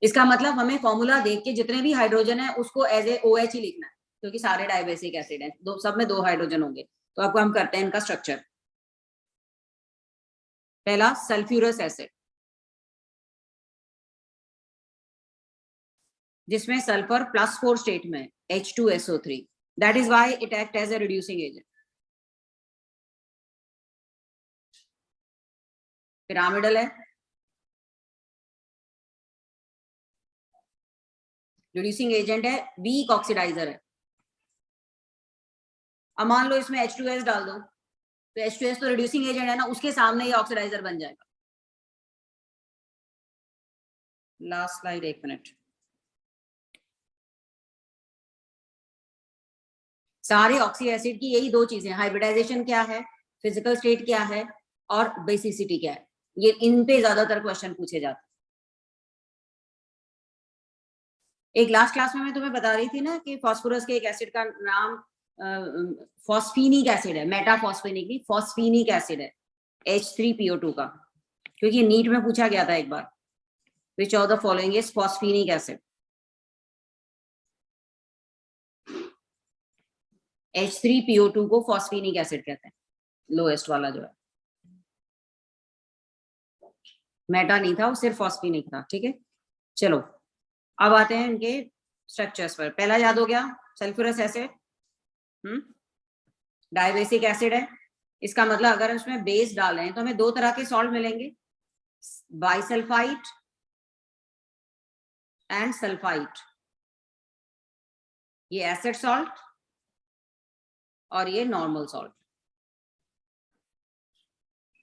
इसका मतलब हमें फॉर्मूला देख के जितने भी हाइड्रोजन है उसको एज ए OH ही लिखना है, क्योंकि सारे डाइबेसिक एसिड हैं, दो सब में 2 हाइड्रोजन होंगे। तो आपको हम करते हैं इनका स्ट्रक्चर। पहला सल्फ्यूरस एसिड, जिसमें सल्फर +4 स्टेट में H2SO3, that is why it act as a reducing agent. Pyramidal है, रिड्यूसिंग एजेंट है, वीक ऑक्सीडाइजर है। अब मान लो इसमें H2S डाल दो, तो H2S तो रिड्यूसिंग एजेंट है ना, उसके सामने ये ऑक्सीडाइजर बन जाएगा। Last slide, 1 minute. सारे ऑक्सी एसिड की यही 2 चीजें, हाइब्रिडाइजेशन क्या है, फिजिकल स्टेट क्या है, और बेसिसिटी क्या है, ये इन पे ज्यादातर क्वेश्चन पूछे जाते हैं। एक लास्ट क्लास में मैं तुम्हें बता रही थी ना कि फास्फोरस के एक एसिड का नाम फॉस्फीनिक एसिड है, मेटाफॉस्फेनिक नहीं, फॉस्फीनिक एसिड है, H3PO2 का, क्योंकि नीट में पूछा गया था एक बार, which of the following is phosphinic acid. H3PO2 को फॉस्फेनिक एसिड कहते हैं, लोएस्ट वाला जो है, मेटा नहीं था, वो सिर्फ फॉस्फेनिक था। ठीक है, चलो अब आते हैं इनके स्ट्रक्चर्स पर। पहला याद हो गया, सल्फ्यूरस एसिड, डाइबेसिक एसिड है। इसका मतलब अगर उसमें बेस डालें तो हमें दो तरह के सॉल्ट मिलेंगे, बाइसल्फाइड एंड सल्फाइड। ये एसिड सॉल्ट और ये नॉर्मल सॉल्ट।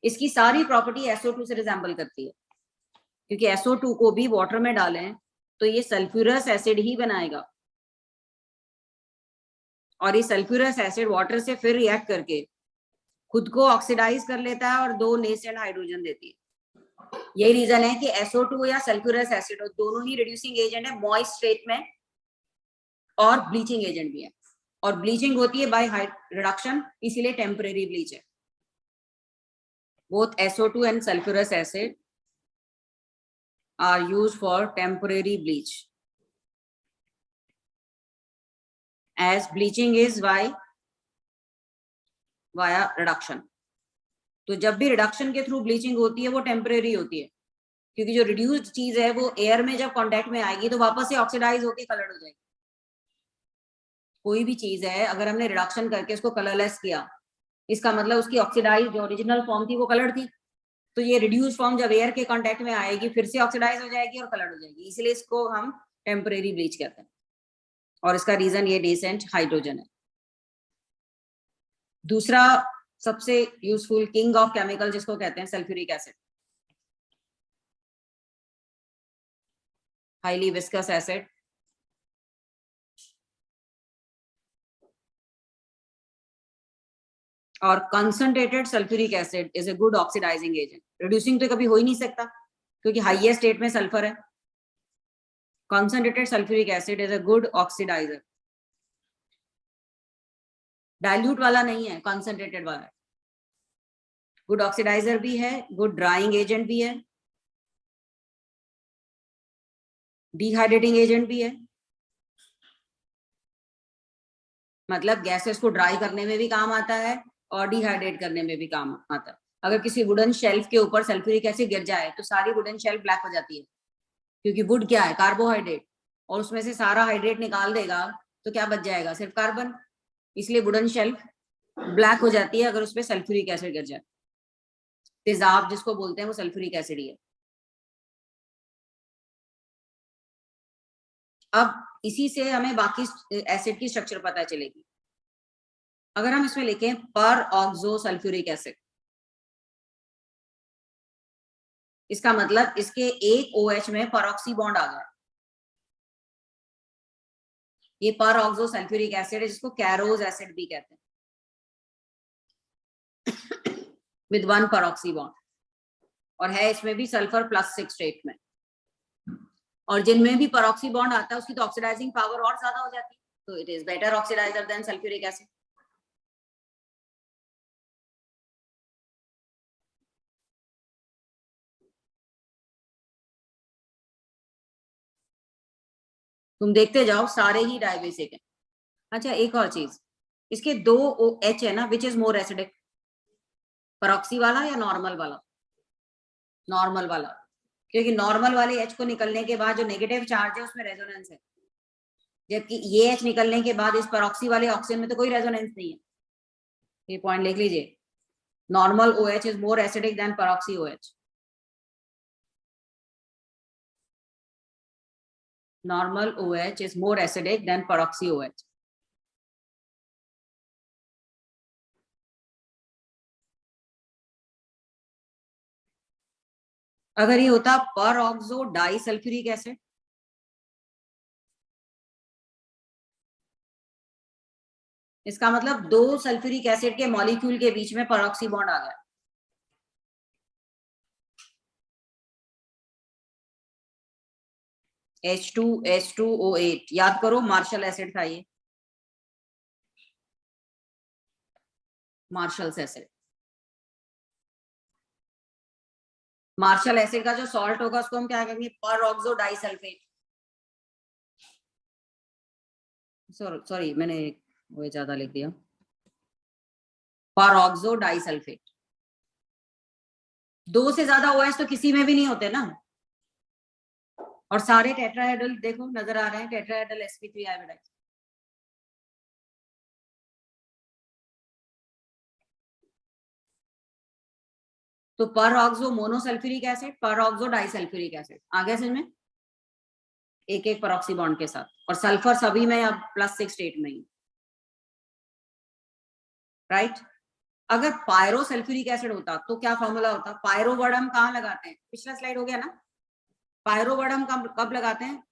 इसकी सारी प्रॉपर्टी SO2 से रिजेंबल करती है, क्योंकि SO2 को भी वाटर में डालें तो ये सल्फ्यूरस एसिड ही बनाएगा, और ये सल्फ्यूरस एसिड वाटर से फिर रिएक्ट करके खुद को ऑक्सीडाइज कर लेता है और दो नेसेंट हाइड्रोजन देती है। यही रीजन है कि SO2 या सल्फ्यूरस एसिड दोनों ही रिड्यूसिंग एजेंट है मॉइस्ट स्टेट में, और ब्लीचिंग एजेंट भी है, और ब्लीचिंग होती है बाय रिडक्शन, इसीलिए टेम्परेरी ब्लीच है। Both SO2 and sulfurous acid are used for temporary bleach, as bleaching is via reduction। तो जब भी रिडक्शन के थ्रू ब्लीचिंग होती है वो टेम्परेरी होती है, क्योंकि जो रिड्यूस्ड चीज है वो एयर में जब कांटेक्ट में आएगी तो वापस से ऑक्सीडाइज होकर कलर हो जाएगी। कोई भी चीज है अगर हमने रिडक्शन करके उसको कलरलेस किया, इसका मतलब उसकी ऑक्सीडाइज जो ओरिजिनल फॉर्म थी वो कलर थी, तो ये रिड्यूस फॉर्म जब एयर के कांटेक्ट में आएगी फिर से ऑक्सीडाइज हो जाएगी और कलर हो जाएगी, इसलिए इसको हम टेम्परेरी ब्लीच कहते हैं, और इसका रीजन ये नेसेंट हाइड्रोजन है। दूसरा सबसे यूजफुल किंग ऑफ केमिकल जिसको कहते हैं sulphuric acid, highly viscous acid. और concentrated sulphuric acid is a good oxidising agent. Reducing तो कभी हो ही नहीं सकता क्योंकि हाईएस्ट स्टेट में सल्फर है। Concentrated sulphuric acid is a good oxidiser, dilute वाला नहीं है, कंसंट्रेटेड वाला है। गुड ऑक्सीडाइजर भी है, गुड ड्राइंग एजेंट भी है, डिहाइड्रेटिंग एजेंट भी है, मतलब गैसेस को ड्राई करने में भी काम आता है और डिहाइड्रेट करने में भी काम आता है। अगर किसी वुडन शेल्फ के ऊपर सल्फ्यूरिक एसिड गिर जाए तो सारी वुडन शेल्फ ब्लैक हो जाती है, क्योंकि वुड क्या है, कार्बोहाइड्रेट, और उसमें से सारा हाइड्रेट निकाल देगा तो क्या बच जाएगा, सिर्फ कार्बन। इसलिए वुडन शेल्फ ब्लैक हो जाती है अगर उसमें सल्फ्यूरिक एसिड गिर जाए। तेजाब जिसको बोलते हैं वो सल्फ्यूरिक एसिड ही है। अब इसी से हमें बाकी एसिड की स्ट्रक्चर पता चलेगी। अगर हम इसमें लिखें पर ऑक्सो सल्फ्यूरिक एसिड, इसका मतलब इसके एक OH में परऑक्सी बॉन्ड आ गया। ये पर ऑक्सो सल्फ्यूरिक एसिड है जिसको कैरोज एसिड भी कहते हैं, विद वन परऑक्सी बॉन्ड, और है इसमें भी सल्फर +6 स्टेट में। और जिनमें भी परऑक्सी बॉन्ड आता है उसकी तो ऑक्सीडाइजिंग पावर और ज्यादा हो जाती है, तो it is better oxidiser than sulphuric acid. तुम देखते जाओ सारे ही डायबेसिक है। अच्छा एक और चीज, इसके दो OH है ना, विच इज मोर एसिडिक, परऑक्सी वाला या नॉर्मल वाला? नॉर्मल वाला, क्योंकि नॉर्मल वाले H को निकलने के बाद जो नेगेटिव चार्ज है उसमें रेजोनेंस है, जबकि ये H निकलने के बाद इस परऑक्सी वाले ऑक्सीजन में तो कोई रेजोनेंस नहीं है। ये पॉइंट लिख लीजिए, normal OH is more acidic then परऑक्सी OH। Normal OH is more acidic than peroxy OH. अगर ये होता परऑक्सो डाइसल्फ्यूरिक एसिड, इसका मतलब दो सल्फ्यूरिक एसिड के मॉलिक्यूल के बीच में परऑक्सी बॉन्ड आ गया। H2H2O8, याद करो मार्शल एसिड था ये, मार्शल एसिड। मार्शल एसिड का जो सॉल्ट होगा उसको हम क्या कहेंगे, परऑक्सो डाइसल्फेट। सॉरी मैंने वो ज्यादा लिख दिया, परऑक्सो डाइसल्फेट। 2 से ज्यादा OH तो किसी में भी नहीं होते ना, और सारे टेट्राहेड्रल देखो नजर आ रहे हैं, टेट्राहेड्रल sp3 आयोडाइड। तो peroxo monosulphuric acid, peroxo disulphuric acid, आ गया समझ में, एक एक परऑक्सी बॉन्ड के साथ, और सल्फर सभी में अब +6 स्टेट में ही, राइट। अगर पायरोसल्फ्यूरिक एसिड होता तो क्या फॉर्मूला होता, पायरो वर्ड हम कहाँ लगाते हैं, पिछला स्लाइड हो गया ना, पायरो वर्ड हम कब लगाते हैं,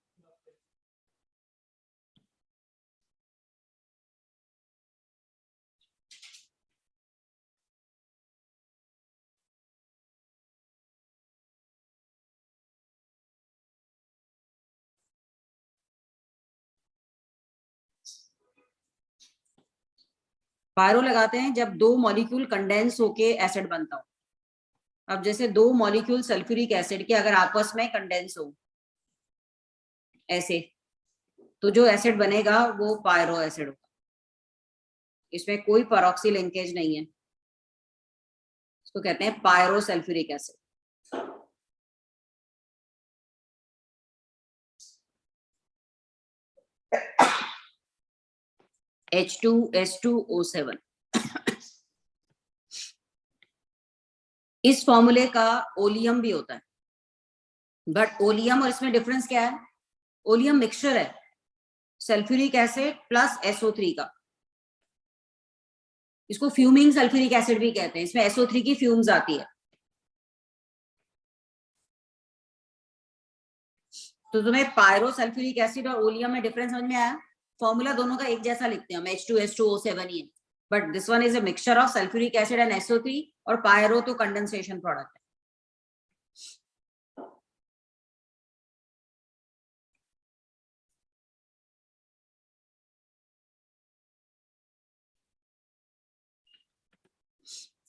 पायरो लगाते हैं जब 2 मॉलिक्यूल कंडेंस होके एसिड बनता हो। अब जैसे 2 मॉलिक्यूल सल्फ्यूरिक एसिड के अगर आपस में कंडेंस हो ऐसे, तो जो एसिड बनेगा वो पायरो एसिड होगा, इसमें कोई परऑक्सी लिंकेज नहीं है, इसको कहते हैं पायरो सल्फ्यूरिक एसिड। H2S2O7 इस फॉर्मूले का ओलियम भी होता है, बट ओलियम और इसमें डिफरेंस क्या है, ओलियम मिक्सचर है सल्फ्यूरिक एसिड प्लस SO3 का, इसको फ्यूमिंग सल्फ्यूरिक एसिड भी कहते हैं, इसमें SO3 की फ्यूम्स आती है। तो तुम्हें पायरो सल्फ्यूरिक एसिड और ओलियम में डिफरेंस समझ में आया, फॉर्मूला दोनों का एक जैसा लिखते हैं हम, H2S2O7 ही है, but this one is a mixture of sulphuric acid and SO3, और पायरो तो कंडेंसेशन प्रोडक्ट है।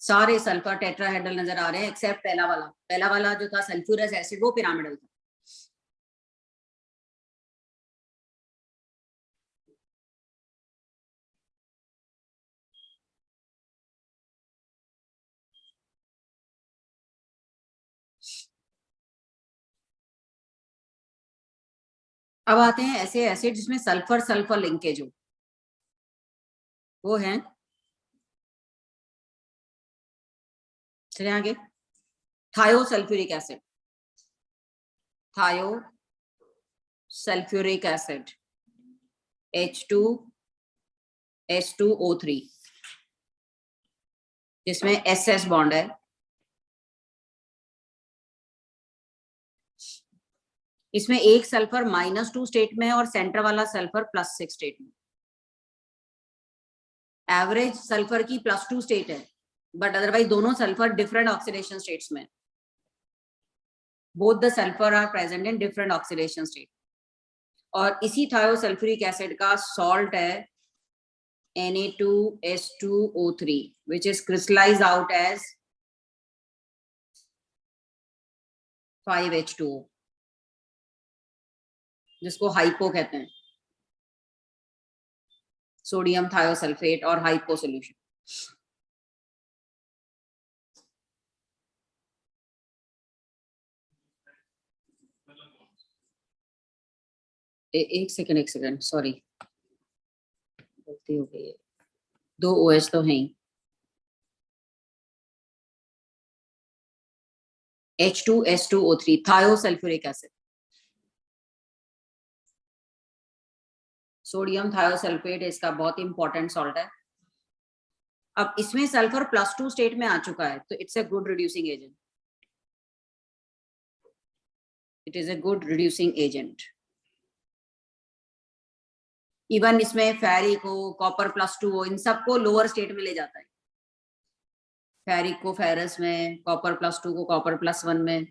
सारे सल्फर टेट्राहेड्रल नजर आ रहे हैं एक्सेप्ट पहला वाला जो था सल्फ्यूरस एसिड, वो पिरामिडल था। अब आते हैं ऐसे एसिड जिसमें सल्फर सल्फर लिंकेज हो, वो है, चलिए आगे, थायोसल्फ्यूरिक एसिड, थायोसल्फ्यूरिक एसिड H2S2O3, जिसमें SS बॉन्ड है, इसमें एक सल्फर -2 स्टेट में है और सेंटर वाला सल्फर +6 स्टेट में। एवरेज सल्फर की +2 स्टेट है, बट अदरवाइज दोनों सल्फर डिफरेंट ऑक्सीडेशन स्टेट्स में, both the sulphur are present in different oxidation state. और इसी थायोसल्फ्यूरिक एसिड का सॉल्ट है Na2S2O3 which is crystallized out as 5H2O, जिसको हाइपो कहते हैं, सोडियम थायोसल्फेट और हाइपो सोल्यूशन। एक सेकंड सॉरी, गलती हो गई है, 2 OH तो है ही, H2S2O3 थायोसल्फ्यूरिक एसिड, सोडियम थायोसल्फेट इसका बहुत इंपॉर्टेंट सॉल्ट है। अब इसमें सल्फर +2 स्टेट में आ चुका है, तो it's a good reducing agent, it is a good reducing agent. Even इसमें फेरिक हो, कॉपर +2 हो, इन सबको लोअर स्टेट में ले जाता है, फेरिक को फेरस में, कॉपर +2 को कॉपर +1 में।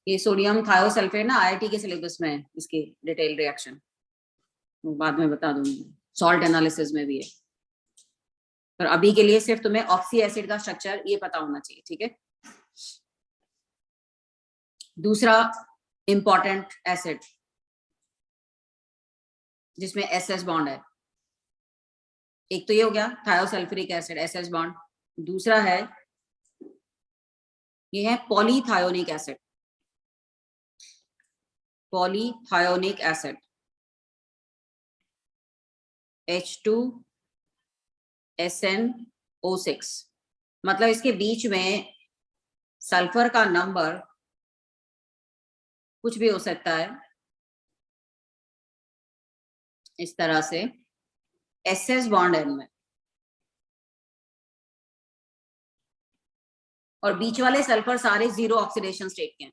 ये सोडियम थायोसल्फेट ना IIT के सिलेबस में है, इसकी डिटेल रिएक्शन बाद में बता दूंगी, सॉल्ट एनालिसिस में भी है, पर अभी के लिए सिर्फ तुम्हें ऑक्सी एसिड का स्ट्रक्चर ये पता होना चाहिए, ठीक है। दूसरा इंपॉर्टेंट एसिड जिसमें SS बॉन्ड है। एक तो ये हो गया थायोसल्फ्यूरिक एसिड SS बॉन्ड। दूसरा है ये है पॉलीथायोनिक एसिड, पॉलीथायोनिक एसिड H2SnO6। मतलब इसके बीच में सल्फर का नंबर कुछ भी हो सकता है, इस तरह से SS बॉन्ड है इनमें, और बीच वाले सल्फर सारे जीरो ऑक्सीडेशन स्टेट के हैं।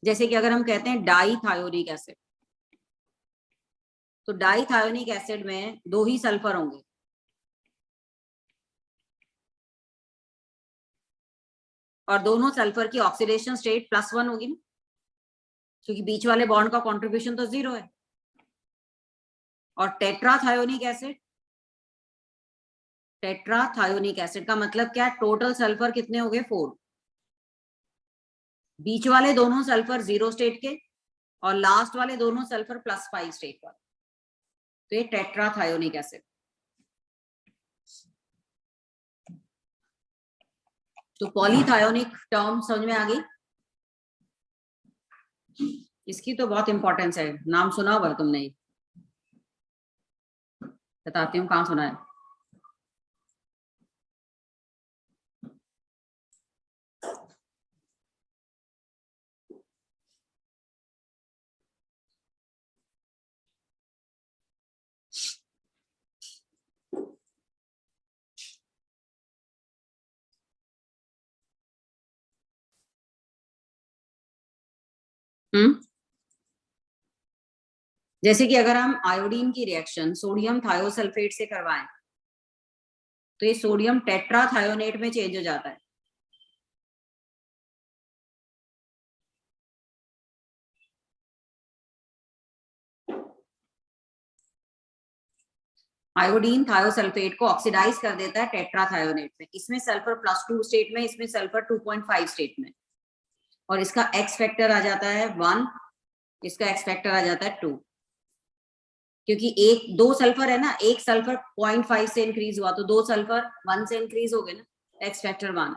जैसे कि अगर हम कहते हैं डाईथायोनिक एसिड, तो डाईथायोनिक एसिड में 2 ही सल्फर होंगे, और दोनों सल्फर की ऑक्सीडेशन स्टेट +1 होगी ना, क्योंकि बीच वाले बॉन्ड का कंट्रीब्यूशन तो 0 है। और टेट्राथायोनिक एसिड, टेट्राथायोनिक एसिड का मतलब क्या, टोटल सल्फर कितने हो गए 4, बीच वाले दोनों सल्फर 0 स्टेट के और लास्ट वाले दोनों सल्फर +5 स्टेट पर, तो ये टेट्राथायोनिक एसिड। तो पॉलीथायोनिक टर्म समझ में आ गई, इसकी तो बहुत इंपॉर्टेंस है, नाम सुना होगा तुमने, बताती हूँ कहाँ सुना है। जैसे कि अगर हम आयोडीन की रिएक्शन सोडियम थायोसल्फेट से करवाएं, तो ये सोडियम टेट्राथायोनेट में चेंज हो जाता है। आयोडीन थायोसल्फेट को ऑक्सीडाइज कर देता है टेट्राथायोनेट में, इसमें सल्फर +2 स्टेट में, इसमें सल्फर 2.5 स्टेट में, और इसका एक्स फैक्टर आ जाता है 1, इसका एक्स फैक्टर आ जाता है 2, क्योंकि एक 2 सल्फर है ना, एक सल्फर 0.5 से इंक्रीज हुआ तो 2 सल्फर 1 से इंक्रीज हो गए ना, एक्स फैक्टर 1।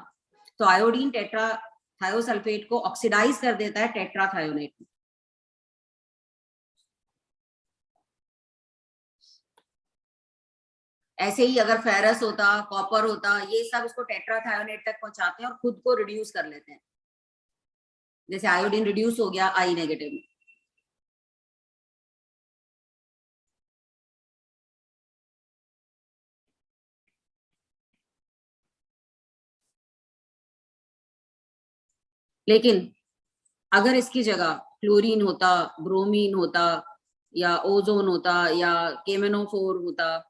तो आयोडीन टेट्राथायोसल्फेट को ऑक्सीडाइज कर देता है टेट्राथायोनेट में। ऐसे ही अगर फेरस होता, कॉपर होता, ये सब इसको टेट्राथायोनेट तक पहुंचाते हैं और खुद को रिड्यूस कर लेते हैं। जैसे आयोडीन रिड्यूस हो गया I नेगेटिव में। लेकिन अगर इसकी जगह क्लोरीन होता, ब्रोमीन होता, या ओजोन होता, या केमेनोफोर होता,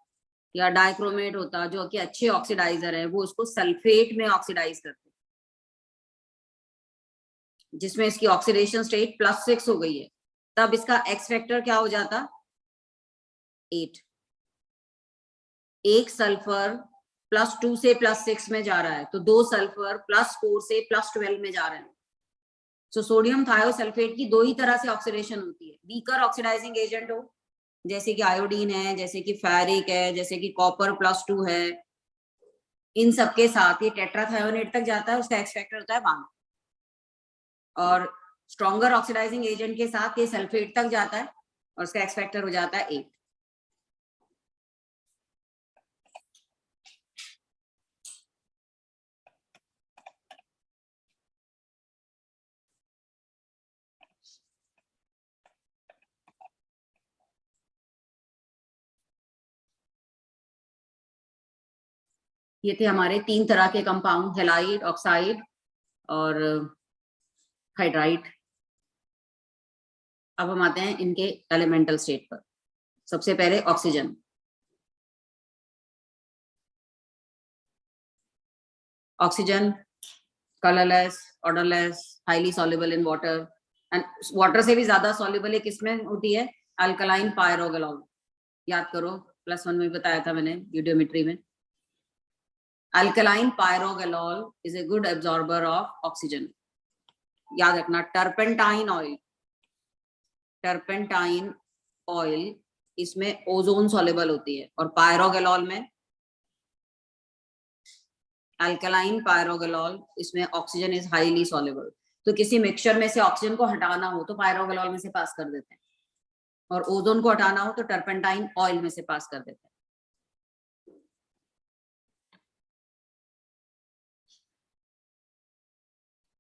या डाइक्रोमेट होता, जो कि अच्छे ऑक्सीडाइजर है, वो उसको सल्फेट में ऑक्सीडाइज करते, जिसमें इसकी ऑक्सीडेशन स्टेट +6 हो गई है, तब इसका एक्स फैक्टर क्या हो जाता, 8। एक सल्फर +2 से +6 में जा रहा है, तो 2 सल्फर +4 से +12 में जा रहे हैं। सो सोडियम थायोसल्फेट की 2 ही तरह से ऑक्सीडेशन होती है, वीकर ऑक्सीडाइजिंग एजेंट हो, जैसे कि आयोडीन है, जैसे कि फेरिक है, जैसे कि कॉपर +2 है, इन सबके साथ ये टेट्राथायोनेट तक जाता है, उसका एक्स फैक्टर होता है 1। और स्ट्रॉन्गर ऑक्सीडाइजिंग एजेंट के साथ ये सल्फेट तक जाता है और उसका एक्स फैक्टर हो जाता है 8। ये थे हमारे 3 तरह के कंपाउंड, हैलाइड, ऑक्साइड और हाइड्राइड। अब हम आते हैं इनके एलिमेंटल स्टेट पर। सबसे पहले oxygen. Oxygen colourless, odourless, highly soluble in water, and water से भी ज्यादा सॉल्युबल है किसमें होती है, अल्कलाइन पायरोगेलॉल। याद करो, +1 में बताया था मैंने यूडियोमेट्री में। Alkaline pyrogallol is a good absorber of oxygen. याद रखना, टर्पेंटाइन ऑयल, टर्पेंटाइन ऑयल इसमें ओजोन सॉल्युबल होती है, और पायरोगेलॉल में अल्कलाइन पायरोगेलॉल, इसमें ऑक्सीजन इज हाईली सॉल्युबल। तो किसी मिक्सचर में से ऑक्सीजन को हटाना हो तो पायरोगेलॉल में से पास कर देते हैं, और ओजोन को हटाना हो तो टर्पेंटाइन ऑयल में से पास कर देते हैं।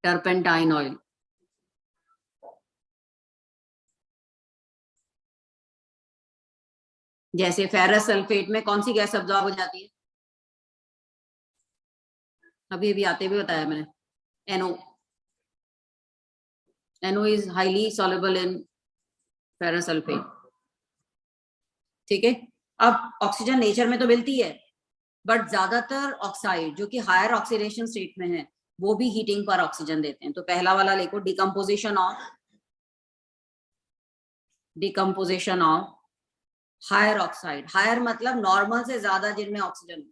टर्पेंटाइन ऑयल, जैसे फेरस सल्फेट में कौन सी गैस अब्जॉर्ब हो जाती है, अभी अभी आते हुए बताया मैंने, NO। NO is highly soluble in ferrous sulphate. ठीक है, अब ऑक्सीजन नेचर में तो मिलती है, बट ज्यादातर ऑक्साइड जो कि हायर ऑक्सीडेशन स्टेट में है वो भी हीटिंग पर ऑक्सीजन देते हैं। तो पहला वाला लिखो, decomposition of higher oxide. Higher मतलब नॉर्मल से ज्यादा जिनमें ऑक्सीजन,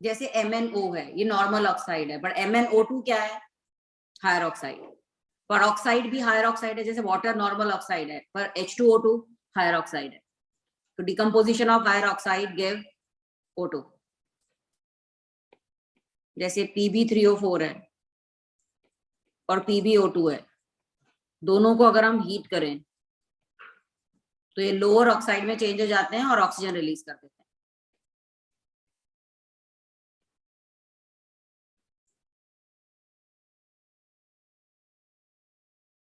जैसे MnO है, ये नॉर्मल ऑक्साइड है, बट MnO2 क्या है, हायर ऑक्साइड। परऑक्साइड भी हायर ऑक्साइड है, जैसे वाटर नॉर्मल ऑक्साइड है, पर H2O2 हायर ऑक्साइड है। तो decomposition of higher oxide give O2। जैसे Pb3O4 है और PbO2 है, दोनों को अगर हम हीट करें तो ये लोअर ऑक्साइड में चेंज हो जाते हैं और ऑक्सीजन रिलीज कर देते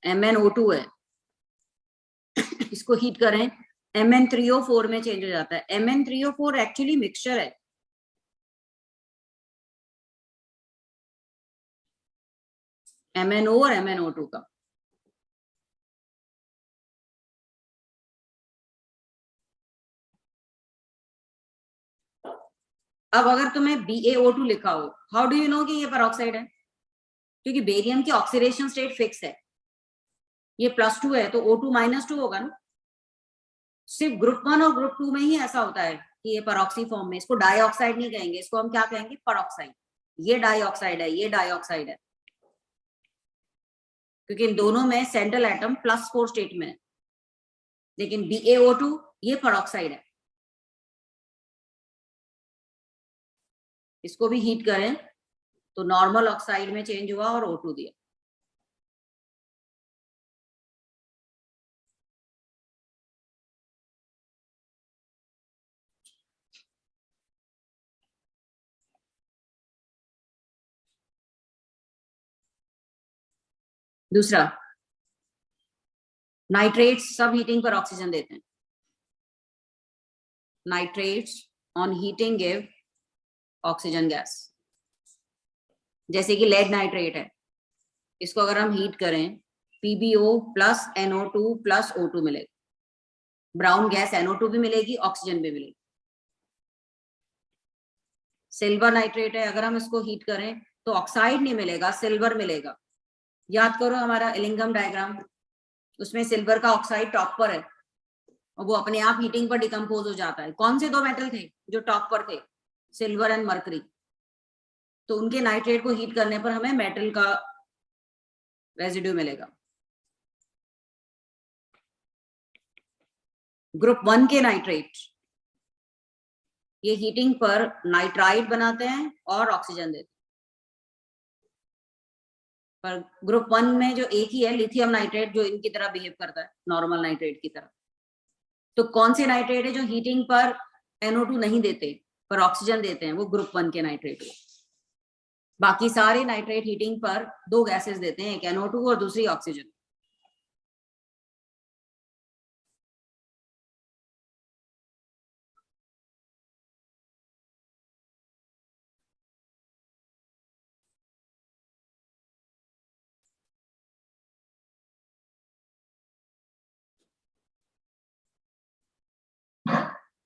हैं। MnO2 है, इसको हीट करें Mn3O4 में चेंज हो जाता है। Mn3O4 एक्चुअली मिक्सचर है, MnO और MnO2 का। अब अगर तुम्हें BaO2 लिखा हो, हाउ डू यू नो कि ये पेरोक्साइड है, क्योंकि बेरियम की ऑक्सीडेशन स्टेट फिक्स है, ये +2 है तो O2 -2 होगा ना। सिर्फ ग्रुप 1 और ग्रुप 2 में ही ऐसा होता है कि ये पेरोक्सी फॉर्म में, इसको डाइऑक्साइड नहीं कहेंगे, इसको हम क्या कहेंगे, पेरोक्साइड। ये डाइऑक्साइड है, ये डाइऑक्साइड है, क्योंकि इन दोनों में सेंट्रल एटम +4 स्टेट में है। लेकिन BaO2 ये पेरोक्साइड है, इसको भी हीट करें तो नॉर्मल ऑक्साइड में चेंज हुआ और O2 दिया। दूसरा, नाइट्रेट्स सब हीटिंग पर ऑक्सीजन देते हैं। Nitrates on heating give oxygen gas. जैसे कि लेड नाइट्रेट है, इसको अगर हम हीट करें PbO + NO2 + O2 मिलेगा, ब्राउन गैस NO2 भी मिलेगी, ऑक्सीजन भी मिलेगी। सिल्वर नाइट्रेट है, अगर हम इसको हीट करें तो ऑक्साइड नहीं मिलेगा, सिल्वर मिलेगा। याद करो हमारा एलिंगम डायग्राम, उसमें सिल्वर का ऑक्साइड टॉप पर है और वो अपने आप हीटिंग पर डिकम्पोज हो जाता है। कौन से दो मेटल थे जो टॉप पर थे, सिल्वर एंड मरकरी। तो उनके नाइट्रेट को हीट करने पर हमें मेटल का रेजिड्यू मिलेगा। ग्रुप 1 के नाइट्रेट ये हीटिंग पर नाइट्राइड बनाते हैं और ऑक्सीजन देते हैं। पर ग्रुप 1 में जो एक ही है, लिथियम नाइट्रेट, जो इनकी तरह बिहेव करता है, नॉर्मल नाइट्रेट की तरह। तो कौन से नाइट्रेट है जो हीटिंग पर NO2 नहीं देते पर ऑक्सीजन देते हैं, वो ग्रुप 1 के नाइट्रेट है। बाकी सारे नाइट्रेट हीटिंग पर दो गैसेस देते हैं, एक NO2 और दूसरी ऑक्सीजन।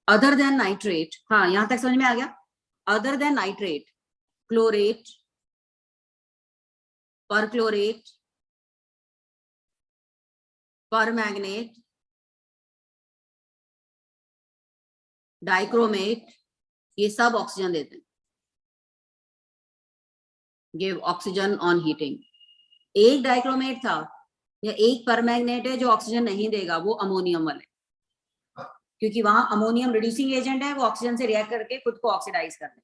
अदर देन नाइट्रेट, हाँ यहां तक समझ में आ गया। Other than nitrate, chlorate, perchlorate, permanganate, dichromate, ये सब ऑक्सीजन देते हैं, गिव ऑक्सीजन ऑन हीटिंग। एक डाइक्रोमेट था या एक परमैंगनेट है जो ऑक्सीजन नहीं देगा, वो अमोनियम वाले, क्योंकि वहां अमोनियम रिड्यूसिंग एजेंट है, वो ऑक्सीजन से रिएक्ट करके खुद को ऑक्सीडाइज कर ले।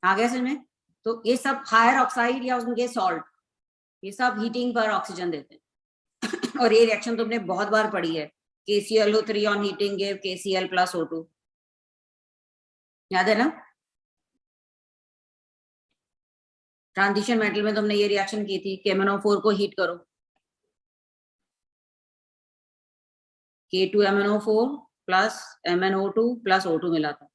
आ गया समझ में? तो ये सब हायर ऑक्साइड या उनके सॉल्ट, ये सब हीटिंग पर ऑक्सीजन देते हैं। और ये रिएक्शन तुमने बहुत बार पढ़ी है, KClO3 on heating give KCl + O2, याद है ना? ट्रांजिशन मेटल में तुमने ये रिएक्शन की थी, KMnO4 को हीट करो, K2MnO4 + MnO2 + O2 मिला था।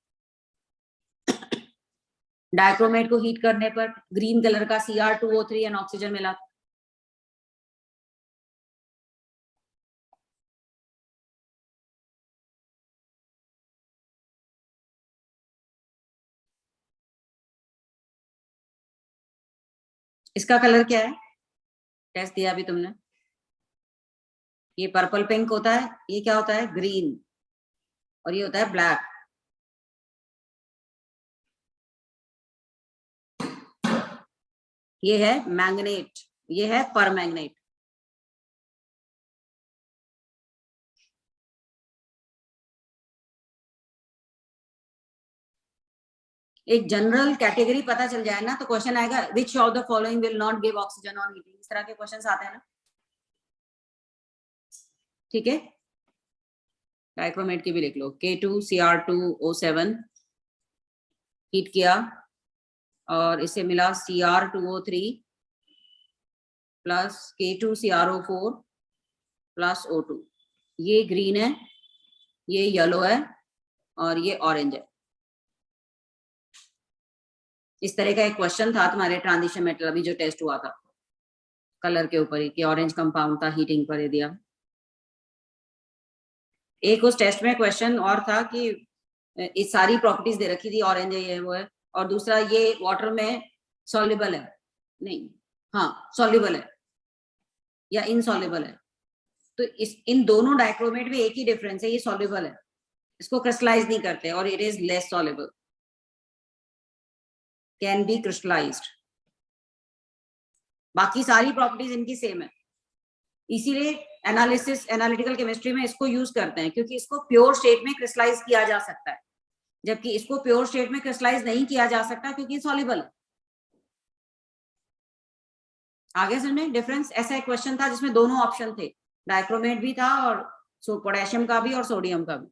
डाइक्रोमेट को हीट करने पर ग्रीन कलर का Cr2O3 एंड ऑक्सीजन मिला था। इसका कलर क्या है? टेस्ट दिया अभी तुमने, ये पर्पल पिंक होता है, ये क्या होता है? ग्रीन, और ये होता है ब्लैक। ये है मैंगनेट, ये है परमैंगनेट। एक जनरल कैटेगरी पता चल जाए ना तो क्वेश्चन आएगा, विच of the following will not give oxygen on heating, इस तरह के क्वेश्चंस आते हैं ना। ठीक है, डाइक्रोमेट की भी लिख लो, K2Cr2O7 हीट किया और इसे मिला Cr2O3 + K2CrO4 + O2। ये ग्रीन है, ये येलो है और ये ऑरेंज है। इस तरह का एक क्वेश्चन था तुम्हारे ट्रांजिशन मेटल अभी जो टेस्ट हुआ था, कलर के ऊपर ही कि ऑरेंज कंपाउंड था हीटिंग पर दिया। एक उस टेस्ट में क्वेश्चन और था कि इस सारी प्रॉपर्टीज दे रखी थी, ऑरेंज है, ये वो है, और दूसरा ये वाटर में सॉल्युबल है, नहीं हाँ सॉल्युबल है या इनसॉल्युबल है। तो इन दोनों डाइक्रोमेट में एक ही डिफरेंस है, ये सॉल्युबल है, इसको क्रिस्टलाइज नहीं करते, और it is less soluble, can be crystallised. बाकी सारी प्रॉपर्टीज इनकी सेम है, इसीलिए एनालिटिकल केमिस्ट्री में इसको यूज करते हैं, क्योंकि इसको प्योर स्टेट में क्रिस्टलाइज किया जा सकता है, जबकि इसको प्योर स्टेट में क्रिस्टलाइज नहीं किया जा सकता क्योंकि सॉल्युबल है। आगे समझे डिफरेंस? ऐसा एक क्वेश्चन था जिसमें दोनों ऑप्शन थे, डाइक्रोमेट भी था और पोटेशियम का भी और सोडियम का भी।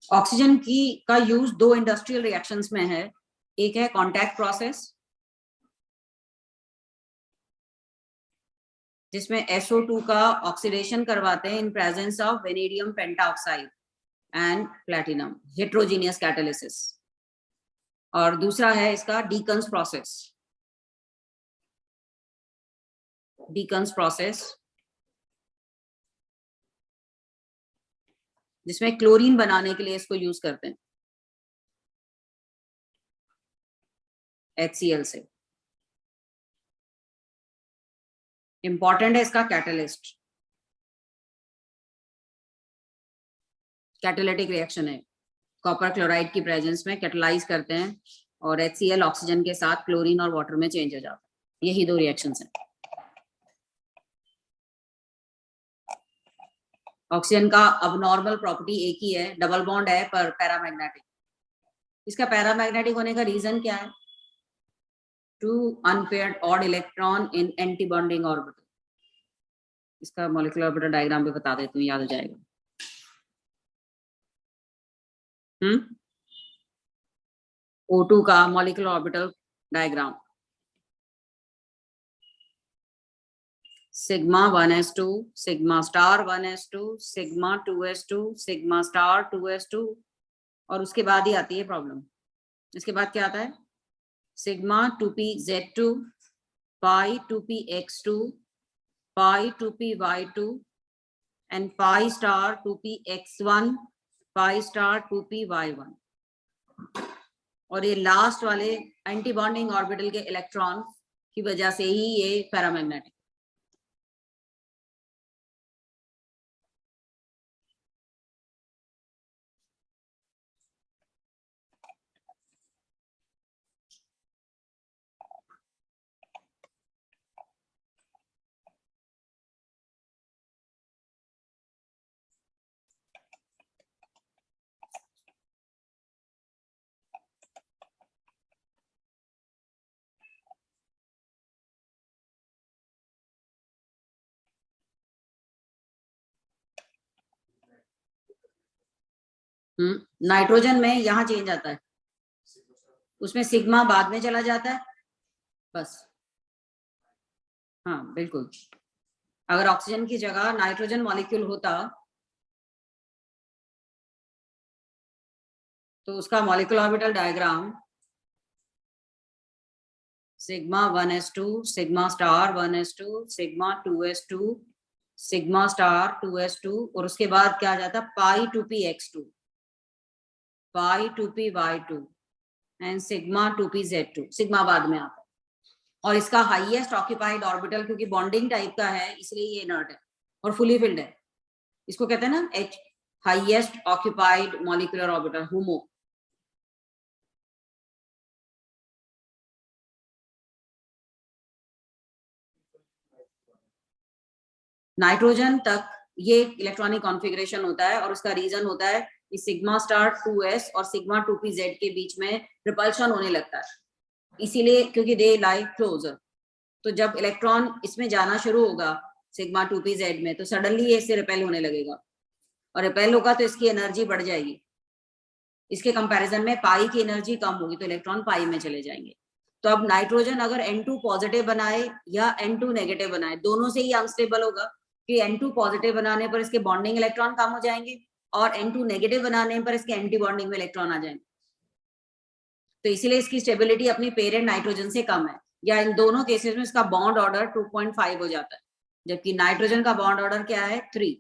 ऑक्सीजन की का यूज दो इंडस्ट्रियल रिएक्शंस में है, एक है कॉन्टैक्ट प्रोसेस, जिसमें SO2 का ऑक्सीडेशन करवाते हैं in presence of vanadium pentoxide and platinum, heterogeneous catalysis. और दूसरा है इसका डीकन्स प्रोसेस, डीकन्स प्रोसेस जिसमें क्लोरीन बनाने के लिए इसको यूज करते हैं HCl से। इंपॉर्टेंट है इसका कैटलिस्ट, कैटालिटिक रिएक्शन है, कॉपर क्लोराइड की प्रेजेंस में कैटलाइज करते हैं और HCl ऑक्सीजन के साथ क्लोरीन और वाटर में चेंज हो जाता है। यही दो रिएक्शंस हैं। ऑक्सीजन का अब नॉर्मल प्रॉपर्टी एक ही है, डबल बॉन्ड है पर पैरामैग्नेटिक। इसका पैरामैग्नेटिक होने का रीजन क्या है? Two unpaired odd electron in anti bonding orbital. इसका मॉलिक्यूलर ऑर्बिटल डायग्राम भी बता देती हूँ, याद हो जाएगा। O2 का molecular orbital diagram, sigma 1s2, sigma star 1s2, sigma 2s2, sigma star 2s2, और उसके बाद ही आती है प्रॉब्लम। इसके बाद क्या आता है? Sigma 2pz2, pi 2px2, pi 2py2 and pi star 2px1, pi star 2py1। और ये लास्ट वाले एंटी बॉन्डिंग ऑर्बिटल के इलेक्ट्रॉन की वजह से ही ये पैरामैग्नेटिक। नाइट्रोजन में यहाँ चेंज आता है, उसमें सिग्मा बाद में चला जाता है बस। हाँ बिल्कुल, अगर ऑक्सीजन की जगह नाइट्रोजन मॉलिक्यूल होता तो उसका molecular orbital diagram sigma 1s2 sigma star 1s2 sigma 2s2 sigma star 2s2 और उसके बाद क्या आ जाता पाई 2p x2 pi 2p y2 and sigma 2p z2। Sigma बाद में आता है और इसका हाईएस्ट ऑक्यूपाइड ऑर्बिटल क्योंकि बॉन्डिंग टाइप का है इसलिए ये इनर्ट है और फुली फिल्ड है। इसको कहते हैं ना H highest occupied molecular orbital HOMO। Nitrogen तक ये इलेक्ट्रॉनिक कॉन्फ़िगरेशन होता है और उसका रीजन होता है कि सिग्मा स्टार 2s और सिग्मा 2pz के बीच में रिपल्शन होने लगता है, इसीलिए क्योंकि दे लाई क्लोजर। तो जब इलेक्ट्रॉन इसमें जाना शुरू होगा सिग्मा 2pz में तो सडनली ये इससे रिपेल होने लगेगा और रिपेल होगा तो इसकी एनर्जी बढ़ जाएगी। इसके कंपैरिजन में पाई की एनर्जी कम होगी तो इलेक्ट्रॉन पाई में चले जाएंगे। तो अब नाइट्रोजन अगर N2 पॉजिटिव बनाए या N2 नेगेटिव बनाए दोनों से ही अनस्टेबल होगा कि N2 पॉजिटिव बनाने पर इसके बॉन्डिंग इलेक्ट्रॉन कम हो जाएंगे और N2 नेगेटिव बनाने पर इसके एंटी बॉन्डिंग में इलेक्ट्रॉन आ जाएंगे। तो इसीलिए इसकी स्टेबिलिटी अपनी पेरेंट नाइट्रोजन से कम है, या इन दोनों केसेस में इसका बॉन्ड ऑर्डर 2.5 हो जाता है, जबकि नाइट्रोजन का बॉन्ड ऑर्डर क्या है 3।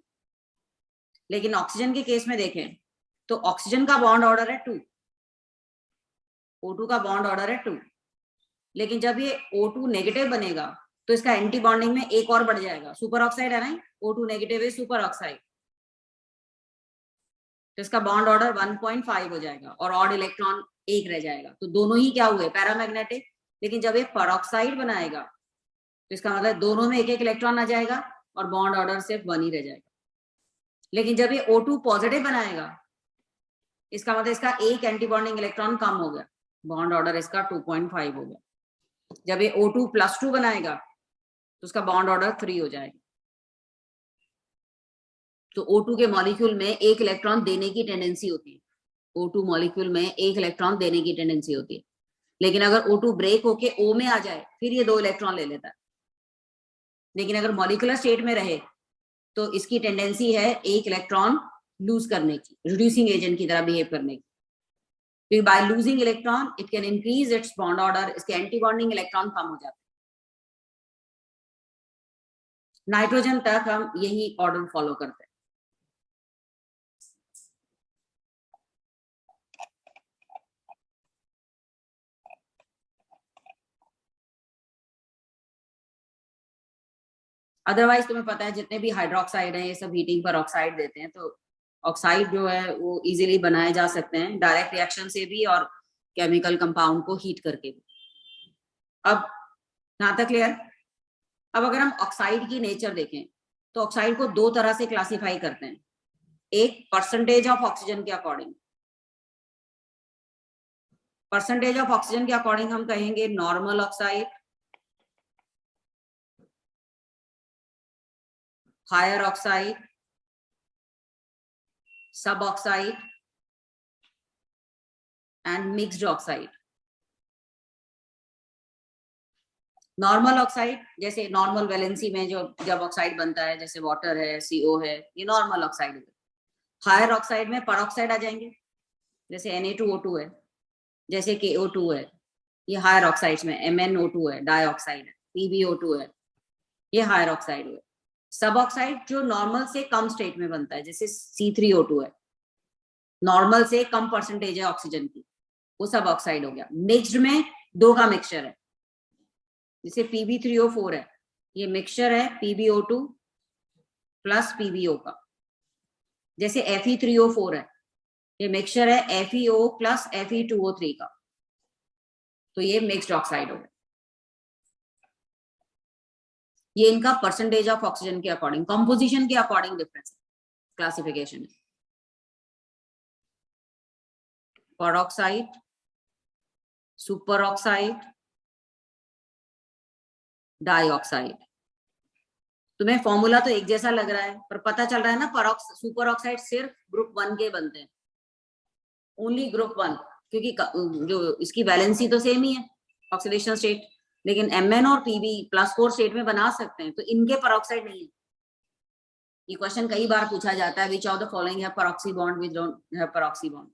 लेकिन ऑक्सीजन के केस में देखें तो ऑक्सीजन का बॉन्ड ऑर्डर है 2, O2 का बॉन्ड ऑर्डर है 2, लेकिन जब ये O2 नेगेटिव बनेगा तो इसका एंटी बॉन्डिंग में एक और बढ़ जाएगा। सुपर ऑक्साइड है ना, O2 नेगेटिव है सुपर ऑक्साइड, तो इसका बॉन्ड ऑर्डर 1.5 हो जाएगा और ऑड इलेक्ट्रॉन एक रह जाएगा। तो दोनों ही क्या हुए पैरामैग्नेटिक। लेकिन जब ये परऑक्साइड बनाएगा तो इसका मतलब दोनों में एक एक इलेक्ट्रॉन आ जाएगा और बॉन्ड ऑर्डर सिर्फ 1 ही रह जाएगा। लेकिन जब ये O2 पॉजिटिव बनाएगा इसका मतलब इसका एक एंटी बॉन्डिंग इलेक्ट्रॉन कम हो गया, बॉन्ड ऑर्डर इसका 2.5 हो गया। जब ये O2 + 2 बनाएगा तो उसका बॉन्ड ऑर्डर 3 हो जाएगा। तो O2 के मॉलिक्यूल में एक इलेक्ट्रॉन देने की टेंडेंसी होती है, O2 मॉलिक्यूल में एक इलेक्ट्रॉन देने की टेंडेंसी होती है। लेकिन अगर O2 ब्रेक होके O में आ जाए फिर ये 2 इलेक्ट्रॉन ले लेता है। लेकिन अगर मॉलिक्यूलर स्टेट में रहे तो इसकी टेंडेंसी है एक इलेक्ट्रॉन लूज करने की, रिड्यूसिंग एजेंट की तरह बिहेव करने की। By losing electron it can increase its bond order, इसके एंटी बॉन्डिंग इलेक्ट्रॉन कम हो जाते हैं। नाइट्रोजन तक हम यही ऑर्डर फॉलो करते हैं। अदरवाइज तुम्हें पता है जितने भी हाइड्रोक्साइड हैं ये सब हीटिंग पर ऑक्साइड देते हैं, तो ऑक्साइड जो है वो इजीली बनाए जा सकते हैं डायरेक्ट रिएक्शन से भी और केमिकल कंपाउंड को हीट करके भी। अब यहाँ तक क्लियर। अब अगर हम ऑक्साइड की नेचर देखें तो ऑक्साइड को 2 तरह से क्लासिफाई करते हैं। एक परसेंटेज ऑफ ऑक्सीजन के अकॉर्डिंग, परसेंटेज ऑफ ऑक्सीजन के अकॉर्डिंग हम कहेंगे नॉर्मल ऑक्साइड, हायर ऑक्साइड, सब oxide and mixed oxide. Normal oxide जैसे नॉर्मल वैलेंसी में जो जब ऑक्साइड बनता है जैसे वाटर है, CO है, ये नॉर्मल ऑक्साइड है। हायर ऑक्साइड में परऑक्साइड आ जाएंगे जैसे Na2O2 है, जैसे KO2 है, ये हायर ऑक्साइड्स में MnO2 है, डाइऑक्साइड है, PbO2 है, ये हायर ऑक्साइड है। सब ऑक्साइड जो नॉर्मल से कम स्टेट में बनता है जैसे C3O2 है, नॉर्मल से कम परसेंटेज है ऑक्सीजन की, वो सब ऑक्साइड हो गया। मिक्स्ड में दो का मिक्सचर है, जैसे Pb3O4 है, ये मिक्सचर है PbO2 प्लस PbO का। जैसे Fe3O4 है, ये मिक्सचर है FeO प्लस Fe2O3 का। तो ये मिक्स्ड ऑक्साइड हो गया। ये इनका परसेंटेज ऑफ ऑक्सीजन के अकॉर्डिंग, कंपोजिशन के अकॉर्डिंग डिफरेंस क्लासिफिकेशन है। Peroxide, super oxide, dioxide. तुम्हें फॉर्मूला तो एक जैसा लग रहा है, पर पता चल रहा है ना सुपर ऑक्साइड सिर्फ ग्रुप 1 के बनते हैं, ओनली ग्रुप 1, क्योंकि जो इसकी वैलेंसी तो सेम ही है ऑक्सीडेशन स्टेट, लेकिन Mn और Pb +4 स्टेट में बना सकते हैं, तो इनके पेरोक्साइड नहीं है। ये क्वेश्चन कई बार पूछा जाता है, विच of the following have peroxy bond, which don't have peroxy bond.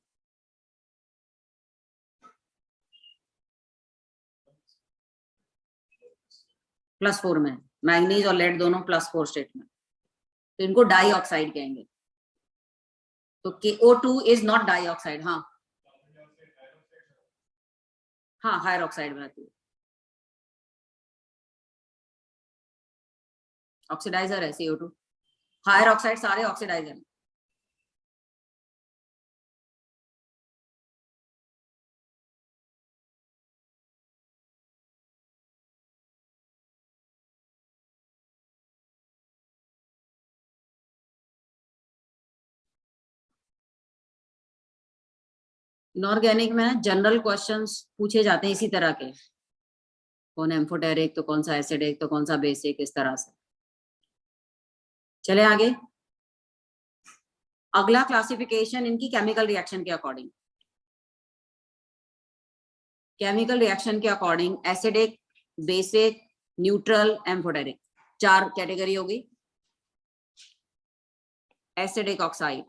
+4 में, मैग्नीज और लेड दोनों +4 स्टेट में, तो इनको डाइऑक्साइड कहेंगे। तो KO2 इज नॉट डाइऑक्साइड। हाँ हाँ, हायर ऑक्साइड में आती है, ऑक्सीडाइजर है CO2। हायर ऑक्साइड सारे ऑक्सीडाइजर हैं। इनऑर्गेनिक में जनरल क्वेश्चंस पूछे जाते हैं इसी तरह के, कौन एम्फोटेरिक, तो कौन सा एसिडिक, तो कौन सा बेसिक, इस तरह से। चले आगे। अगला क्लासिफिकेशन इनकी केमिकल रिएक्शन के अकॉर्डिंग। केमिकल रिएक्शन के according acidic, basic, neutral, amphoteric, 4 category होगी। Acidic oxide,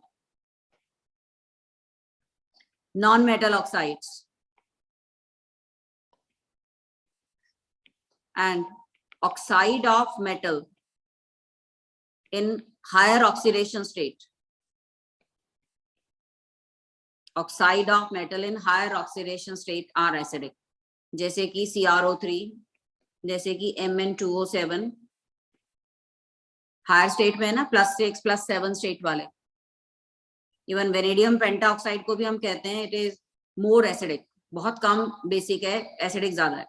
non metal oxides and oxide of metal in higher oxidation state. Oxide of metal in higher oxidation state are acidic, जैसे कि CrO3, जैसे कि Mn2O7 higher state में है ना, +6 +7 state वाले। Even vanadium pentoxide को भी हम कहते हैं इट इज मोर एसिडिक, बहुत कम बेसिक है, एसिडिक ज्यादा है।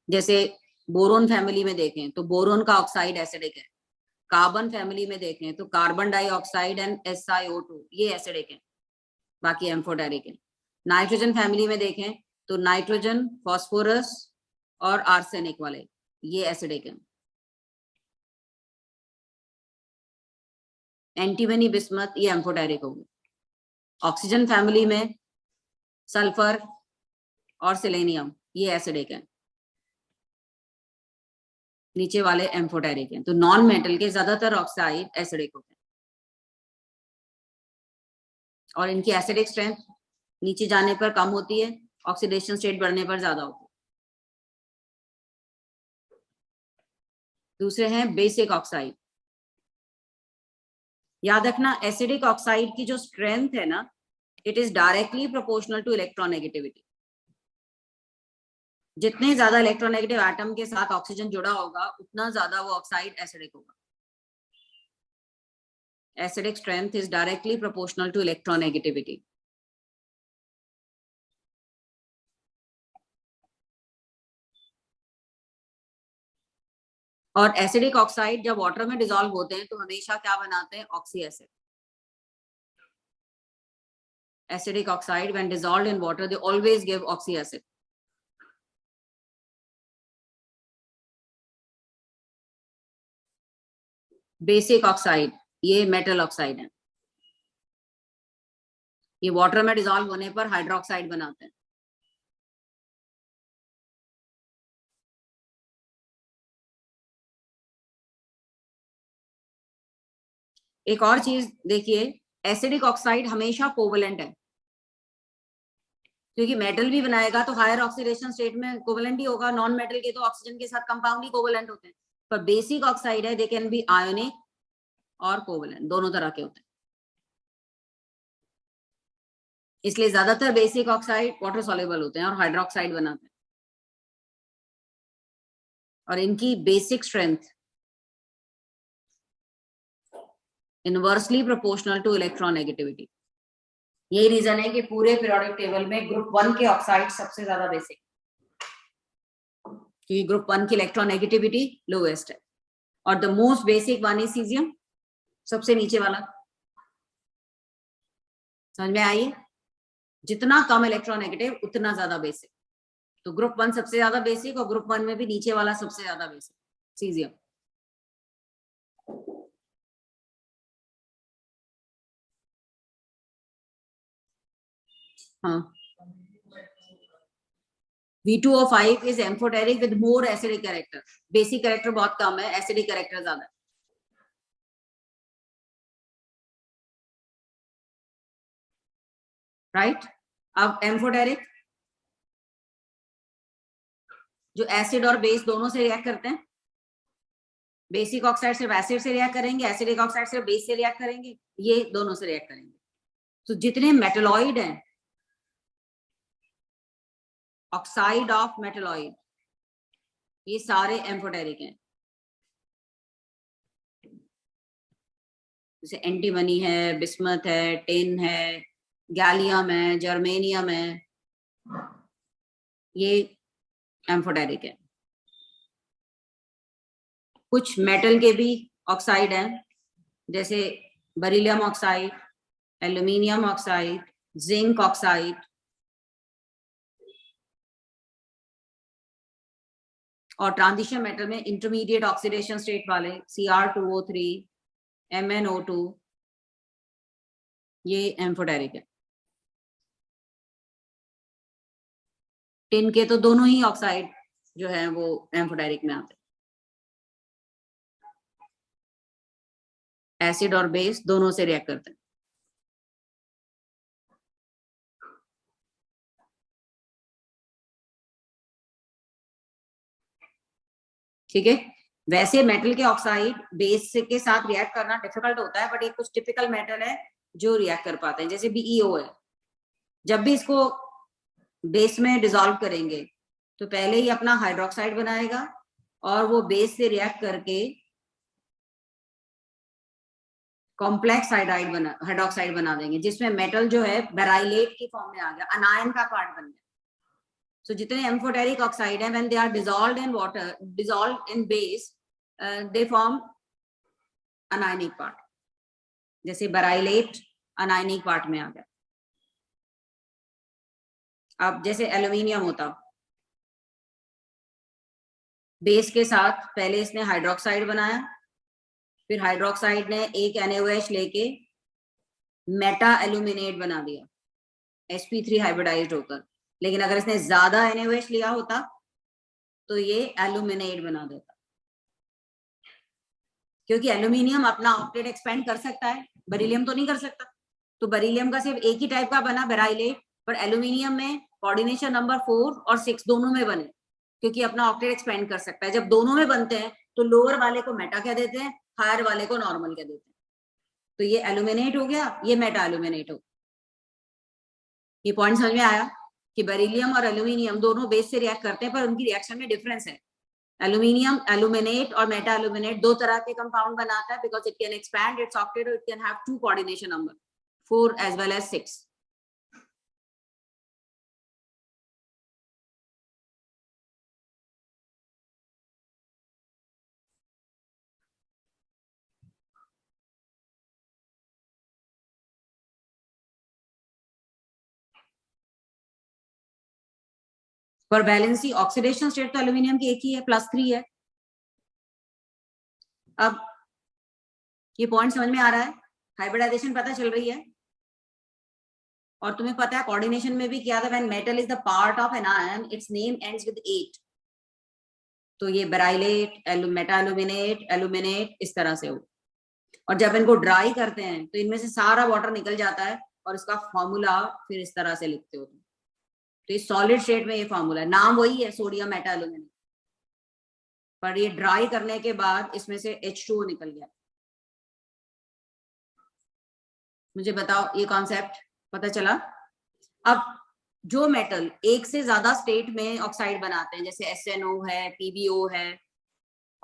जैसे बोरोन फैमिली में देखें तो बोरोन का ऑक्साइड एसिडिक है। कार्बन फैमिली में देखें तो कार्बन डाइऑक्साइड एंड SiO2 ये एसिडिक है, बाकी एम्फोटेरिक है। नाइट्रोजन फैमिली में देखें तो नाइट्रोजन, फास्फोरस और आर्सेनिक वाले ये एसिडिक है। एंटीमनी, बिस्मथ ये एम्फोटेरिक होगी। ऑक्सीजन फैमिली में सल्फर और सिलेनियम ये एसिडिक है, नीचे वाले एम्फोटेरिक हैं। तो नॉन मेटल के ज्यादातर ऑक्साइड एसिडिक होते हैं और इनकी एसिडिक स्ट्रेंथ नीचे जाने पर कम होती है, ऑक्सीडेशन स्टेट बढ़ने पर ज्यादा होती है। दूसरे हैं बेसिक ऑक्साइड। याद रखना एसिडिक ऑक्साइड की जो स्ट्रेंथ है ना, it is directly proportional to electronegativity. जितने ज्यादा इलेक्ट्रोनेगेटिव एटम के साथ ऑक्सीजन जुड़ा होगा उतना ज्यादा वो ऑक्साइड एसिडिक होगा। Acidic strength is directly proportional to electronegativity. और एसिडिक ऑक्साइड जब वाटर में डिसॉल्व होते हैं तो हमेशा क्या बनाते हैं, oxy acid. Acidic oxide when dissolved in water they always give oxy acid. Basic oxide ये मेटल ऑक्साइड है, ये वाटर में डिसॉल्व होने पर हाइड्रोक्साइड बनाते हैं। एक और चीज देखिए, एसिडिक ऑक्साइड हमेशा कोवलेंट है, क्योंकि मेटल भी बनाएगा तो हायर ऑक्सीडेशन स्टेट में कोवेलेंट ही होगा, नॉन मेटल के तो ऑक्सीजन के साथ कंपाउंड ही कोवेलेंट होते हैं, पर बेसिक ऑक्साइड है दे कैन बी आयोनिक और कोवेलेंट, दोनों तरह के होते हैं। इसलिए ज्यादातर बेसिक ऑक्साइड वाटर सॉल्युबल होते हैं और हाइड्रोक्साइड बनाते हैं, और इनकी basic strength inversely proportional to electronegativity. यही रीजन है कि पूरे पीरियोडिक टेबल में ग्रुप 1 के ऑक्साइड सबसे ज्यादा बेसिक, क्योंकि ग्रुप 1 की इलेक्ट्रोनेगेटिविटी लोएस्ट है, और the most basic one is caesium, सबसे नीचे वाला। समझ में आई? जितना कम इलेक्ट्रोनेगेटिव उतना ज्यादा बेसिक। तो ग्रुप 1 सबसे ज्यादा बेसिक, और ग्रुप 1 में भी नीचे वाला सबसे ज्यादा बेसिक सीजियम। हाँ, V2O5 is amphoteric with more acidic character. Basic character बहुत कम है, acidic character ज्यादा है। राइट? अब एम्फोटेरिक, जो एसिड और बेस दोनों से रिएक्ट करते हैं। बेसिक ऑक्साइड सिर्फ एसिड से रिएक्ट करेंगे, एसिडिक ऑक्साइड सिर्फ बेस से रिएक्ट करेंगे, ये दोनों से रिएक्ट करेंगे। तो जितने मेटलॉइड हैं, ऑक्साइड ऑफ मेटलॉइड, ये सारे एम्फोटेरिक हैं। जैसे एंटीमनी है, बिस्मथ है, टिन है, गैलियम है, जर्मेनियम है, ये एम्फोटेरिक है। कुछ मेटल के भी ऑक्साइड हैं, जैसे beryllium oxide, aluminium oxide, zinc oxide, और ट्रांजिशन मेटल में इंटरमीडिएट ऑक्सीडेशन स्टेट वाले Cr2O3, MnO2, ये एम्फोटेरिक है। टिन के तो दोनों ही ऑक्साइड जो है वो एम्फोटेरिक में आते हैं, एसिड और बेस दोनों से रिएक्ट करते हैं। ठीक है, वैसे मेटल के ऑक्साइड बेस के साथ रिएक्ट करना डिफिकल्ट होता है, बट ये कुछ टिपिकल मेटल है जो रिएक्ट कर पाते हैं, जैसे BeO है। जब भी इसको बेस में डिसॉल्व करेंगे तो पहले ही अपना हाइड्रोक्साइड बनाएगा, और वो बेस से रिएक्ट करके कॉम्प्लेक्स हाइड्रोक्साइड बना देंगे, जिसमें मेटल जो है बेराइलेट की फॉर्म में आ गया, अनायन का पार्ट बन गया। So जितने एम्फोटेरिक ऑक्साइड हैं, when they are dissolved in water, dissolved in base, they form anionic part. जैसे बेराइलेट अनायनिक पार्ट में आ गया। अब जैसे एल्यूमिनियम होता, बेस के साथ पहले इसने हाइड्रोक्साइड बनाया, फिर हाइड्रोक्साइड ने एक NaOH लेके मेटा एल्यूमिनेट बना दिया, sp3 हाइब्रिडाइज्ड होकर। लेकिन अगर इसने ज्यादा NaOH लिया होता तो ये एल्यूमिनेट बना देता, क्योंकि एल्यूमिनियम अपना ऑक्टेट एक्सपेंड कर सकता है, बेरिलियम तो नहीं कर सकता। तो बेरिलियम का सिर्फ एक ही टाइप का बना बेराइलेट, पर एल्यूमिनियम में कोऑर्डिनेशन नंबर 4 और 6 दोनों में बने, क्योंकि अपना ऑक्टेट एक्सपेंड कर सकता है। जब दोनों में बनते हैं तो लोअर वाले को मेटा कह देते हैं, हायर वाले को नॉर्मल कह देते हैं। तो ये एल्यूमिनेट हो गया, ये मेटा एल्यूमिनेट हो। ये पॉइंट समझ में आया कि बेरिलियम और एल्यूमिनियम दोनों बेस से रिएक्ट करते हैं, पर उनकी रिएक्शन में डिफरेंस है। एल्यूमिनियम एल्यूमिनेट और मेटा एल्यूमिनेट दो तरह के कंपाउंड बनाता है, because it can expand it's octet, it can have 2 coordination number 4 as well as 6. पर वैलेंसी ऑक्सीडेशन स्टेट तो एल्यूमिनियम की एक ही है, +3 है। अब ये पॉइंट समझ में आ रहा है, हाइब्रिडाइजेशन पता चल रही है, और तुम्हें पता है कोऑर्डिनेशन में भी क्या था, when metal is the part of an ion its name ends with 8। तो ये बेराइलेट, मेटा एल्यूमिनेट, एल्यूमिनेट इस तरह से हो। और जब इनको ड्राई करते हैं तो इनमें से सारा वाटर निकल जाता है, और इसका फॉर्मूला फिर इस तरह से लिखते हो। तो इस सॉलिड स्टेट में ये फॉर्मूला है, नाम वही है सोडियम मेटा एल्यूमिनियम, पर ये ड्राई करने के बाद इसमें से H2O निकल गया। मुझे बताओ ये कॉन्सेप्ट पता चला। अब जो मेटल एक से ज्यादा स्टेट में ऑक्साइड बनाते हैं, जैसे SNO है, PbO है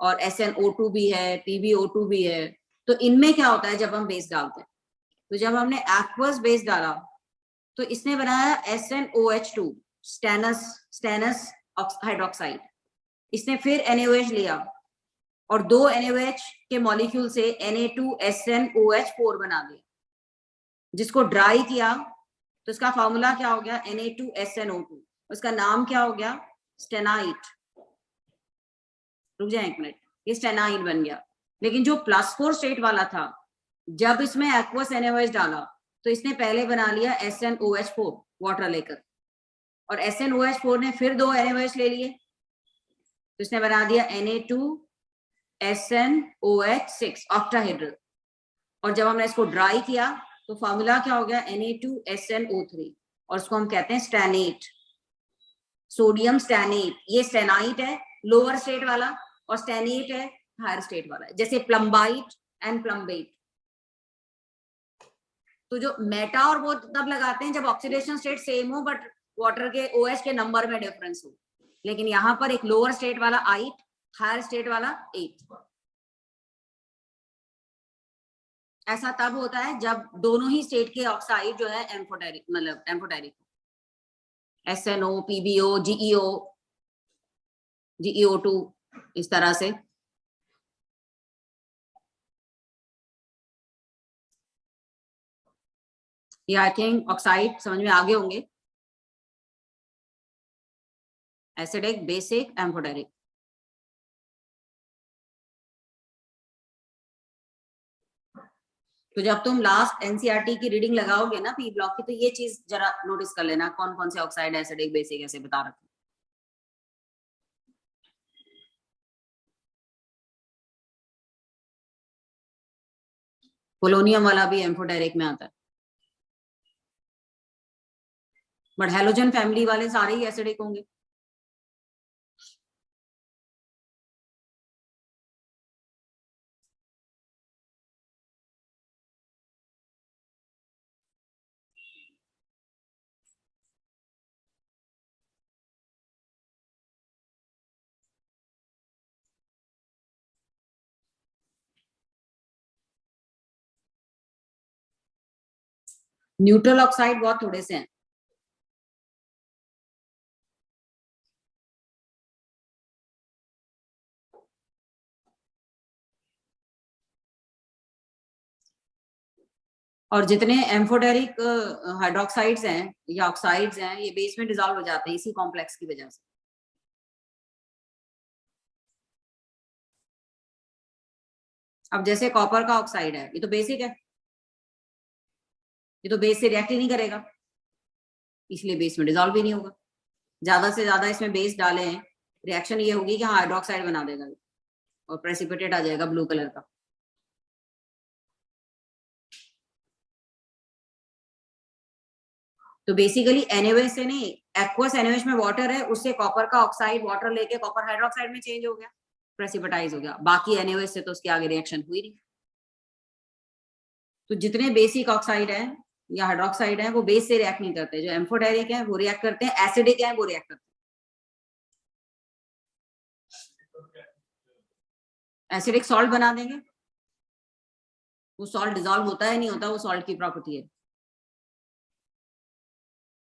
और SnO2 भी है, PbO2 भी है, तो इनमें क्या होता है जब हम बेस डालते हैं, तो जब हमने एक्वस बेस डाला तो इसने बनाया SnOH2 स्टेनस हाइड्रोक्साइड, इसने फिर NaOH लिया और दो NaOH के मॉलिक्यूल से Na2SnOH4 बना दिया, जिसको ड्राई किया तो इसका फॉर्मूला क्या हो गया, Na2SnO2, उसका नाम क्या हो गया, स्टेनाइट। रुक जाए एक मिनट, ये स्टेनाइट बन गया। लेकिन जो +4 स्टेट वाला था, जब इसमें एक्वस NaOH डाला तो इसने पहले बना लिया SnOH4 वाटर लेकर, और SnOH4 ने फिर दो NaOH ले लिए तो इसने बना दिया Na2SnOH6 ऑक्टाहेड्रल, और जब हमने इसको ड्राई किया तो फॉर्मूला क्या हो गया, Na2SnO3, और उसको हम कहते हैं स्टेनेट, सोडियम स्टेनेट। ये स्टेनाइट है लोअर स्टेट वाला और स्टेनेट है हायर स्टेट वाला, जैसे प्लम्बाइट एंड प्लम्बेट। तो जो मेटा और वो तब लगाते हैं जब ऑक्सीडेशन स्टेट सेम हो बट वाटर के OH के नंबर में डिफरेंस हो, लेकिन यहाँ पर एक लोअर स्टेट वाला 8, हायर स्टेट वाला 8। ऐसा तब होता है जब दोनों ही स्टेट के ऑक्साइड जो है एम्फोटेरिक, मतलब एम्फोटेरिक, SNO, PbO, GeO2 इस तरह से। ये आई थिंक ऑक्साइड समझ में आगे होंगे, एसिडिक, बेसिक, एम्फोटेरिक। तो जब तुम लास्ट NCERT की रीडिंग लगाओगे ना P ब्लॉक की, तो ये चीज जरा नोटिस कर लेना, कौन कौन से ऑक्साइड एसिडिक बेसिक ऐसे बता रखे। पोलोनियम वाला भी एम्फोटेरिक में आता है, बट हेलोजन फैमिली वाले सारे ही एसिडिक होंगे। न्यूट्रल ऑक्साइड बहुत थोड़े से हैं। और जितने एम्फोटेरिक हाइड्रोक्साइड्स हैं या ऑक्साइड्स हैं, ये बेस में डिसॉल्व हो जाते हैं इसी कॉम्प्लेक्स की वजह से। अब जैसे कॉपर का ऑक्साइड है, ये तो बेसिक है, ये तो बेस से रिएक्ट ही नहीं करेगा, इसलिए बेस में डिसॉल्व भी नहीं होगा। ज्यादा से ज्यादा इसमें बेस डाले हैं, रिएक्शन ये होगी कि हाँ हाइड्रोक्साइड बना देगा और प्रेसिपिटेट आ जाएगा ब्लू कलर का। तो बेसिकली NaOH से नहीं, एक्वस NaOH में वाटर है, उससे कॉपर का ऑक्साइड वाटर लेके कॉपर हाइड्रोक्साइड में चेंज हो गया, प्रेसिपिटाइज हो गया। बाकी NaOH से तो उसके आगे रिएक्शन हुई नहीं। तो जितने बेसिक ऑक्साइड हैं या हाइड्रोक्साइड हैं वो बेस से रिएक्ट नहीं करते, जो एम्फोटेरिक है वो रिएक्ट करते हैं, एसिडिक है वो रिएक्ट करते हैं, एसिडिक सॉल्ट बना देंगे। वो सॉल्ट डिसॉल्व होता है नहीं होता, वो सॉल्ट की प्रॉपर्टी है,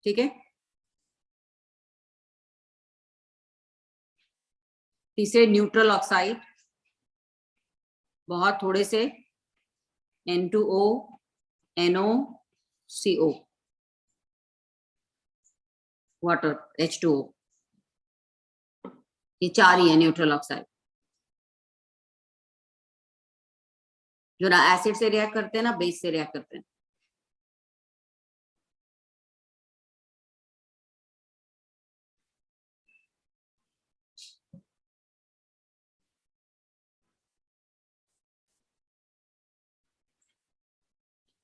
ठीक है। तीसरे न्यूट्रल ऑक्साइड, बहुत थोड़े से N2O, NO, CO, water H2O, ये 4 ही है न्यूट्रल ऑक्साइड, जो ना एसिड से रिएक्ट करते हैं ना बेस से रिएक्ट करते हैं।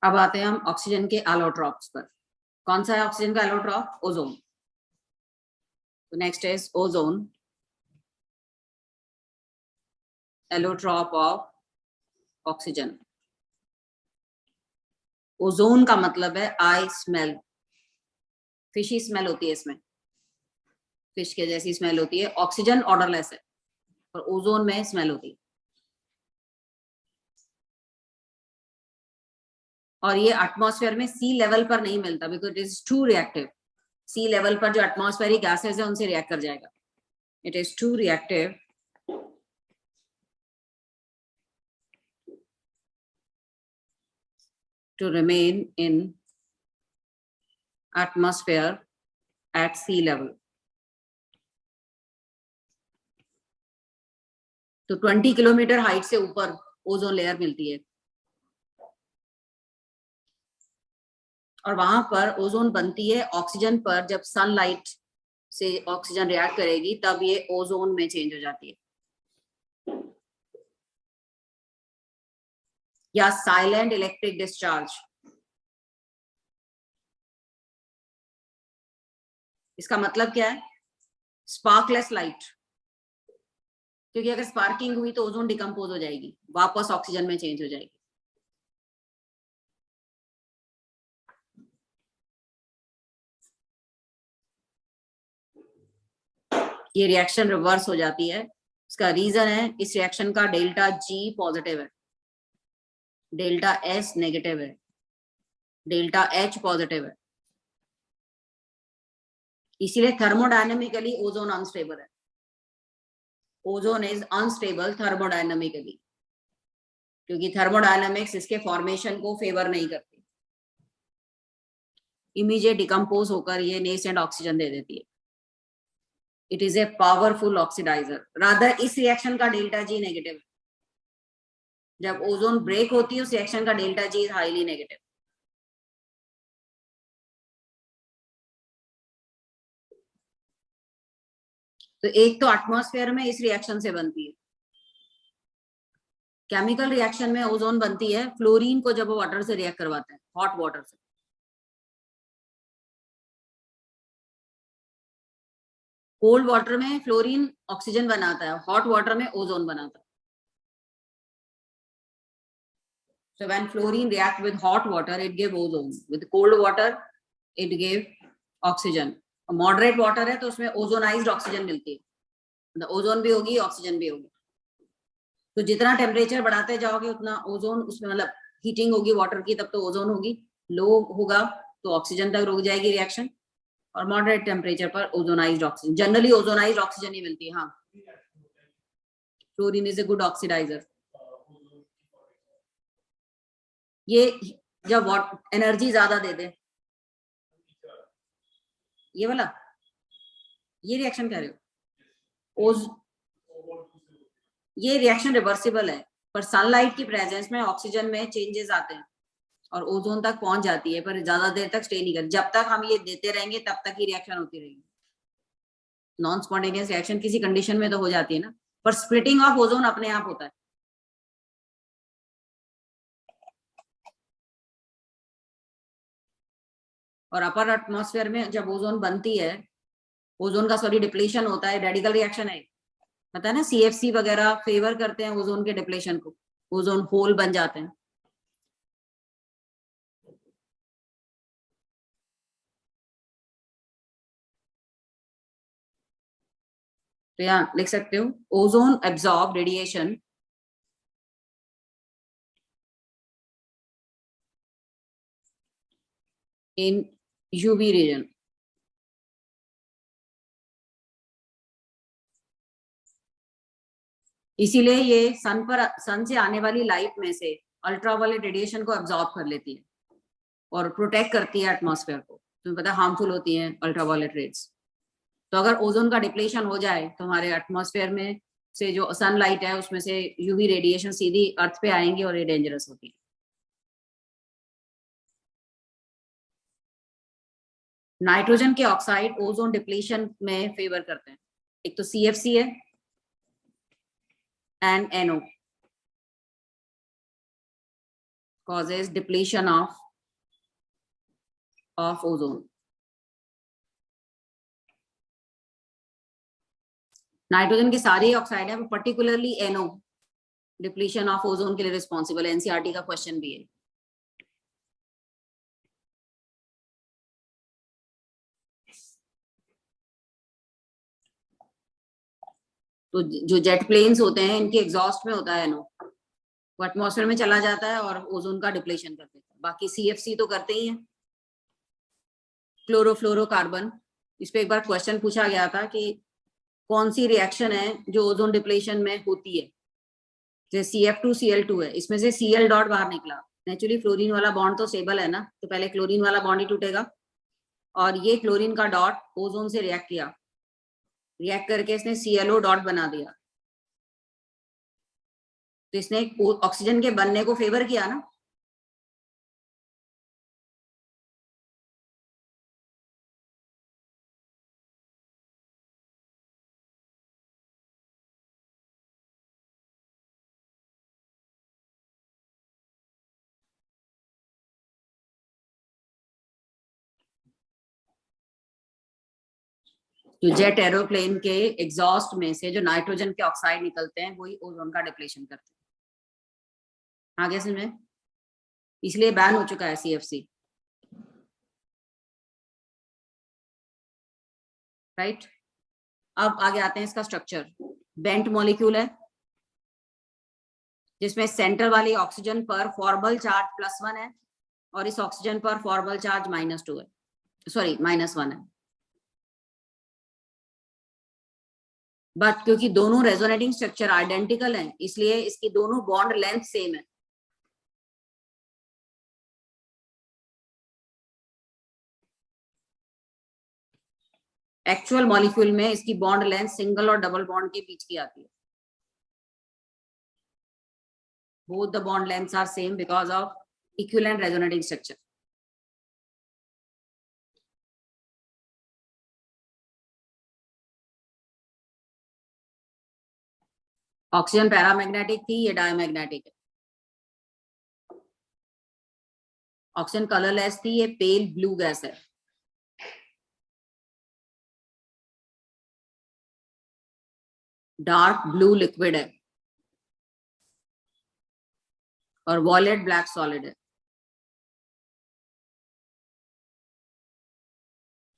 अब आते हैं हम ऑक्सीजन के एलोट्रॉप्स पर। कौन सा है ऑक्सीजन का allotrope, ozone. So next is ozone, allotrope of oxygen. Ozone का मतलब है आई स्मेल, फिशी स्मेल होती है इसमें, फिश के जैसी स्मेल होती है। ऑक्सीजन ऑर्डरलेस है और ओजोन में स्मेल होती है। और ये एटमॉस्फेयर में सी लेवल पर नहीं मिलता because it is too reactive. Sea level पर जो एटमॉस्फेरिक गैसेस है उनसे रिएक्ट कर जाएगा। It is too reactive to remain in atmosphere at sea level. तो 20 किलोमीटर हाइट से ऊपर ओजोन लेयर मिलती है और वहां पर ओजोन बनती है ऑक्सीजन पर। जब सनलाइट से ऑक्सीजन रिएक्ट करेगी तब ये ओजोन में चेंज हो जाती है। या साइलेंट इलेक्ट्रिक डिस्चार्ज, इसका मतलब क्या है? स्पार्कलेस लाइट, क्योंकि अगर स्पार्किंग हुई तो ओजोन डिकम्पोज हो जाएगी, वापस ऑक्सीजन में चेंज हो जाएगी। ये रिएक्शन रिवर्स हो जाती है। इसका रीजन है, इस रिएक्शन का डेल्टा जी पॉजिटिव है, डेल्टा एस नेगेटिव है, डेल्टा एच पॉजिटिव है। इसीलिए थर्मोडायनेमिकली ओजोन अनस्टेबल है। ओजोन इज अनस्टेबल थर्मोडायनेमिकली, क्योंकि थर्मोडायनेमिक्स इसके फॉर्मेशन को फेवर नहीं करती। इमीडिएट डिकम्पोज होकर ये नेसेंट ऑक्सीजन दे देती है। It is a powerful oxidiser. Rather इस रिएक्शन का डेल्टा जी नेगेटिव है। जब ओजोन ब्रेक होती है उस रिएक्शन का delta G is highly negative. तो एक तो एटमॉस्फेयर में इस रिएक्शन से बनती है। केमिकल रिएक्शन में ओजोन बनती है फ्लोरीन को जब वो वाटर से रिएक्ट करवाते हैं, हॉट वाटर से। कोल्ड वाटर में फ्लोरीन ऑक्सीजन बनाता है, हॉट वाटर में ओजोन बनाता है। So when fluorine react with hot water, it give ozone. With cold water, it give oxygen. Moderate water है तो उसमें ओजोनाइज्ड ऑक्सीजन मिलती है, मतलब ओजोन भी होगी ऑक्सीजन भी होगी। तो जितना टेम्परेचर बढ़ाते जाओगे उतना ओजोन उसमें, मतलब हीटिंग होगी वाटर की तब तो ओजोन होगी। लो होगा तो ऑक्सीजन तक रुक जाएगी रिएक्शन, और मॉडरेट टेम्परेचर पर ozonized oxygen, generally ozonized oxygen ही मिलती है। हाँ, fluorine is a good oxidizer. ये जब एनर्जी ज्यादा दे दे, ये वाला, ये रिएक्शन कह रहे हो? ये रिएक्शन रिवर्सिबल है, पर सनलाइट की प्रेजेंस में ऑक्सीजन में चेंजेस आते हैं और ओजोन तक पहुंच जाती है, पर ज्यादा देर तक स्टे नहीं करती। जब तक हम ये देते रहेंगे तब तक ही रिएक्शन होती रहेगी। नॉन स्पॉन्टेनियस रिएक्शन किसी कंडीशन में तो हो जाती है ना, पर स्प्लिटिंग ऑफ ओजोन अपने आप होता है। और अपर एटमॉस्फेयर में जब ओजोन बनती है, ओजोन का सॉरी डिप्लीशन होता है, रेडिकल रिएक्शन है, पता है ना, सीएफसी वगैरह फेवर करते हैं ओजोन के डिप्लीशन को, ओजोन होल बन जाते हैं। तो यहाँ लिख सकते हो, ozone absorb radiation in UV reason. इसीलिए ये सन से आने वाली लाइट में से अल्ट्रावायलेट रेडिएशन को एब्जॉर्ब कर लेती है और प्रोटेक्ट करती है एटमॉस्फेयर को। तुम्हें पता है हार्मफुल होती है अल्ट्रावायलेट रेड्स। तो अगर ओजोन का डिप्लीशन हो जाए तो हमारे एटमॉस्फेयर में से जो सनलाइट है उसमें से यूवी रेडिएशन सीधी अर्थ पे आएंगी और ये डेंजरस होती है। नाइट्रोजन के ऑक्साइड ओजोन डिप्लीशन में फेवर करते हैं। एक तो CFC है and NO causes depletion of ozone. Nitrogen के सारे ऑक्साइड है, particularly NO depletion of ozone के लिए रिस्पॉन्सिबल है। एनसीईआरटी का क्वेश्चन भी है। तो जो जेट प्लेन्स होते हैं इनके एग्जॉस्ट में होता है NO, वो एटमॉस्फेयर में चला जाता है और ओजोन का डिप्लीशन कर देता है। बाकी CFC तो करते ही हैं। क्लोरोफ्लोरोकार्बन, इस पे एक बार क्वेश्चन पूछा गया था कि कौन सी रिएक्शन है जो ओजोन डिप्लीशन में होती है। जैसे CF2Cl2 है, इसमें से Cl डॉट बाहर निकला। नेचुरली फ्लोरीन वाला बॉन्ड तो स्टेबल है ना, तो पहले क्लोरीन वाला बॉन्ड ही टूटेगा और ये क्लोरीन का डॉट ओजोन से रिएक्ट किया, रिएक्ट करके इसने ClO डॉट बना दिया, तो इसने ऑक्सीजन के बनने को फेवर किया ना। तो जेट एरोप्लेन के एग्जॉस्ट में से जो नाइट्रोजन के ऑक्साइड निकलते हैं वही ओजोन का डिप्लीशन करते हैं। आगे से में इसलिए बैन हो चुका है CFC, राइट। अब आगे आते हैं इसका स्ट्रक्चर। बेंट मॉलिक्यूल है जिसमें सेंटर वाली ऑक्सीजन पर फॉर्मल चार्ज +1 है और इस ऑक्सीजन पर फॉर्मल चार्ज -2 है, सॉरी -1 है। बट क्योंकि दोनों रेजोनेटिंग स्ट्रक्चर आइडेंटिकल हैं इसलिए इसकी दोनों बॉन्ड लेंथ सेम है। एक्चुअल मॉलिक्यूल में इसकी बॉन्ड लेंथ सिंगल और डबल बॉन्ड के बीच की आती है। Both the bond lengths are same because of equivalent resonating structure. Oxygen paramagnetic थी, ये डायमैग्नेटिक है। ऑक्सीजन कलरलेस थी, ये पेल ब्लू गैस है। डार्क ब्लू लिक्विड है और वॉयलेट ब्लैक सॉलिड है।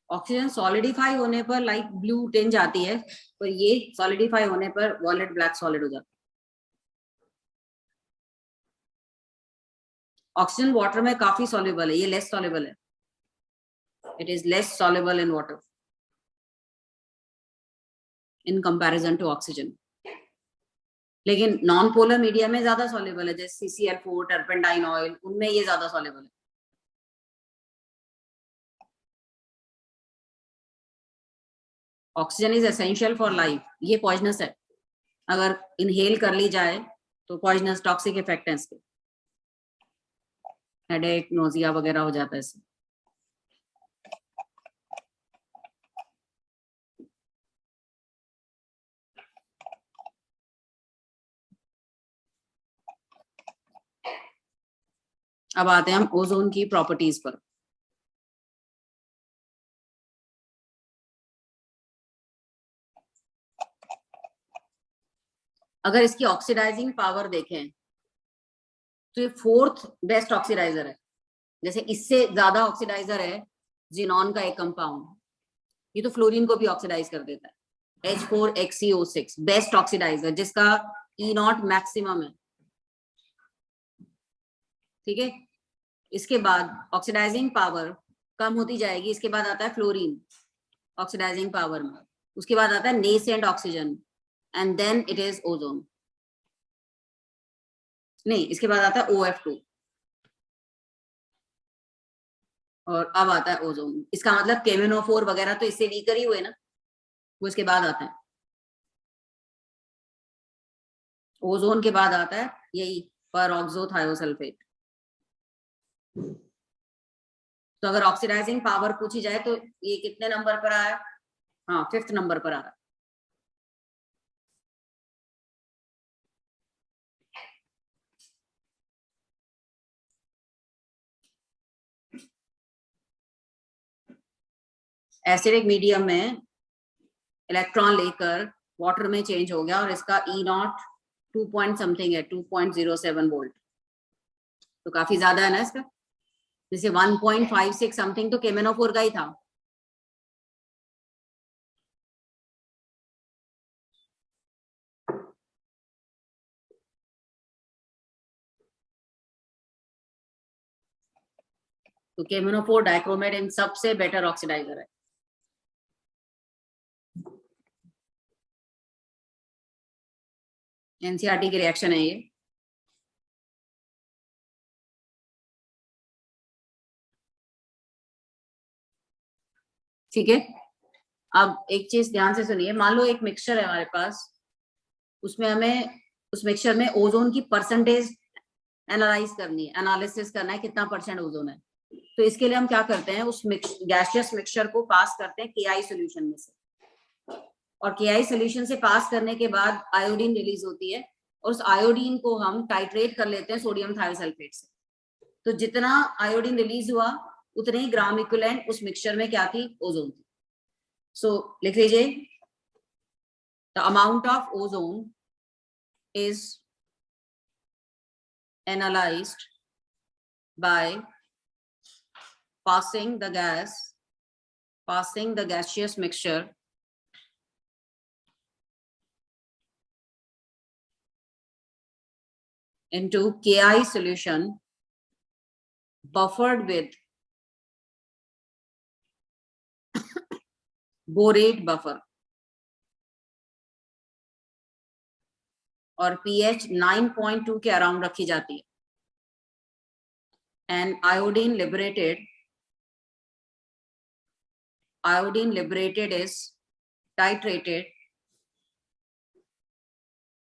ऑक्सीजन सॉलिडिफाई होने पर लाइट ब्लू टिंज आती है, पर ये सॉलिडिफाई होने पर वॉयलेट ब्लैक सॉलिड हो जाता है। ऑक्सीजन वाटर में काफी सॉल्युबल है, ये लेस सॉल्युबल है। It is less soluble in water in comparison to oxygen. लेकिन नॉन पोलर मीडियम में ज्यादा सॉल्युबल है, जैसे CCl4, टर्पेंटाइन ऑयल, उनमें ये ज्यादा सॉल्युबल है। Oxygen is essential for life, ये पॉइजनस है, अगर इनहेल कर ली जाए तो पॉइजनस टॉक्सिक इफेक्ट है इसके, हेडेक नोजिया वगैरह हो जाता है इससे। अब आते हैं हम ओजोन की प्रॉपर्टीज पर। अगर इसकी ऑक्सीडाइजिंग पावर देखें तो ये 4th बेस्ट ऑक्सीडाइजर है। जैसे इससे ज्यादा ऑक्सीडाइजर है जिनॉन का एक कंपाउंड, ये तो फ्लोरीन को भी ऑक्सीडाइज कर देता है, H4HCO6 बेस्ट ऑक्सीडाइजर जिसका E0 मैक्सिमम है। ठीक है, इसके बाद ऑक्सीडाइजिंग पावर कम होती जाएगी, इसके बाद आता है फ्लोरीन ऑक्सीडाइजिंग पावर में, उसके बाद आता है nascent oxygen and then it is ozone. नहीं, इसके बाद आता है OF2 और अब आता है ओजोन। इसका मतलब KMnO4 वगैरह तो इससे वीकर ही हुए ना, वो इसके बाद आता है। ओजोन के बाद आता है यही परऑक्सोथायोसल्फेट। तो अगर ऑक्सीडाइजिंग पावर पूछी जाए तो ये कितने नंबर पर आया? हाँ, 5th नंबर पर आ रहा है। एसिडिक मीडियम में इलेक्ट्रॉन लेकर वाटर में चेंज हो गया और इसका ई नॉट 2 पॉइंट समथिंग है, 2.07 वोल्ट, तो काफी ज्यादा है ना इसका। जैसे 1.56 समथिंग तो केमेनोफोर का ही था। तो केमेनोफोर डाइक्रोमेट इन सबसे बेटर ऑक्सीडाइजर है। एनसीईआरटी की रिएक्शन है ये। ठीक है, अब एक चीज ध्यान से सुनिए, मान लो एक मिक्सचर है हमारे पास, उसमें हमें उस मिक्सचर में ओजोन की परसेंटेज एनालाइज करनी है, एनालिसिस करना है कितना परसेंट ओजोन है। तो इसके लिए हम क्या करते हैं, उस गैसियस मिक्सचर को पास करते हैं केआई सॉल्यूशन में से, और केआई सॉल्यूशन से पास करने के बाद आयोडीन रिलीज होती है, और उस आयोडीन को हम टाइट्रेट कर लेते हैं सोडियम थायोसल्फेट से। तो जितना आयोडीन रिलीज हुआ उतने ही ग्राम इक्विवेलेंट उस मिक्सचर में क्या थी, ओजोन थी। सो लिख लीजिए, the amount of ozone is analyzed by passing the gaseous mixture into Ki solution buffered with borate buffer और pH 9.2 के अराउंड रखी जाती है, and iodine liberated is titrated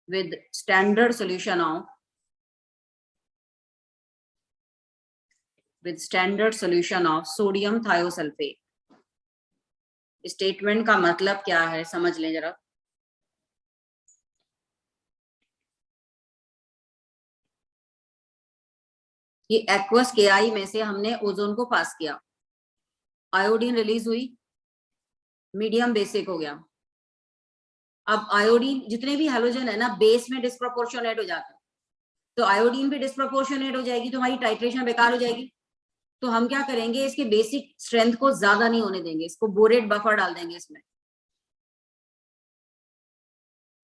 with standard solution of sodium thiosulfate। Statement का मतलब क्या है समझ लें जरा। ये एक्वस केआई में से हमने ओजोन को पास किया, आयोडीन रिलीज हुई, मीडियम बेसिक हो गया। अब आयोडीन जितने भी हैलोजन है ना बेस में डिस्प्रोपोर्शनेट हो जाता है, तो आयोडीन भी डिस्प्रोपोर्शनेट हो जाएगी, तो हमारी टाइट्रेशन बेकार हो जाएगी। तो हम क्या करेंगे, इसके बेसिक स्ट्रेंथ को ज्यादा नहीं होने देंगे, इसको बोरेट बफर डाल देंगे इसमें।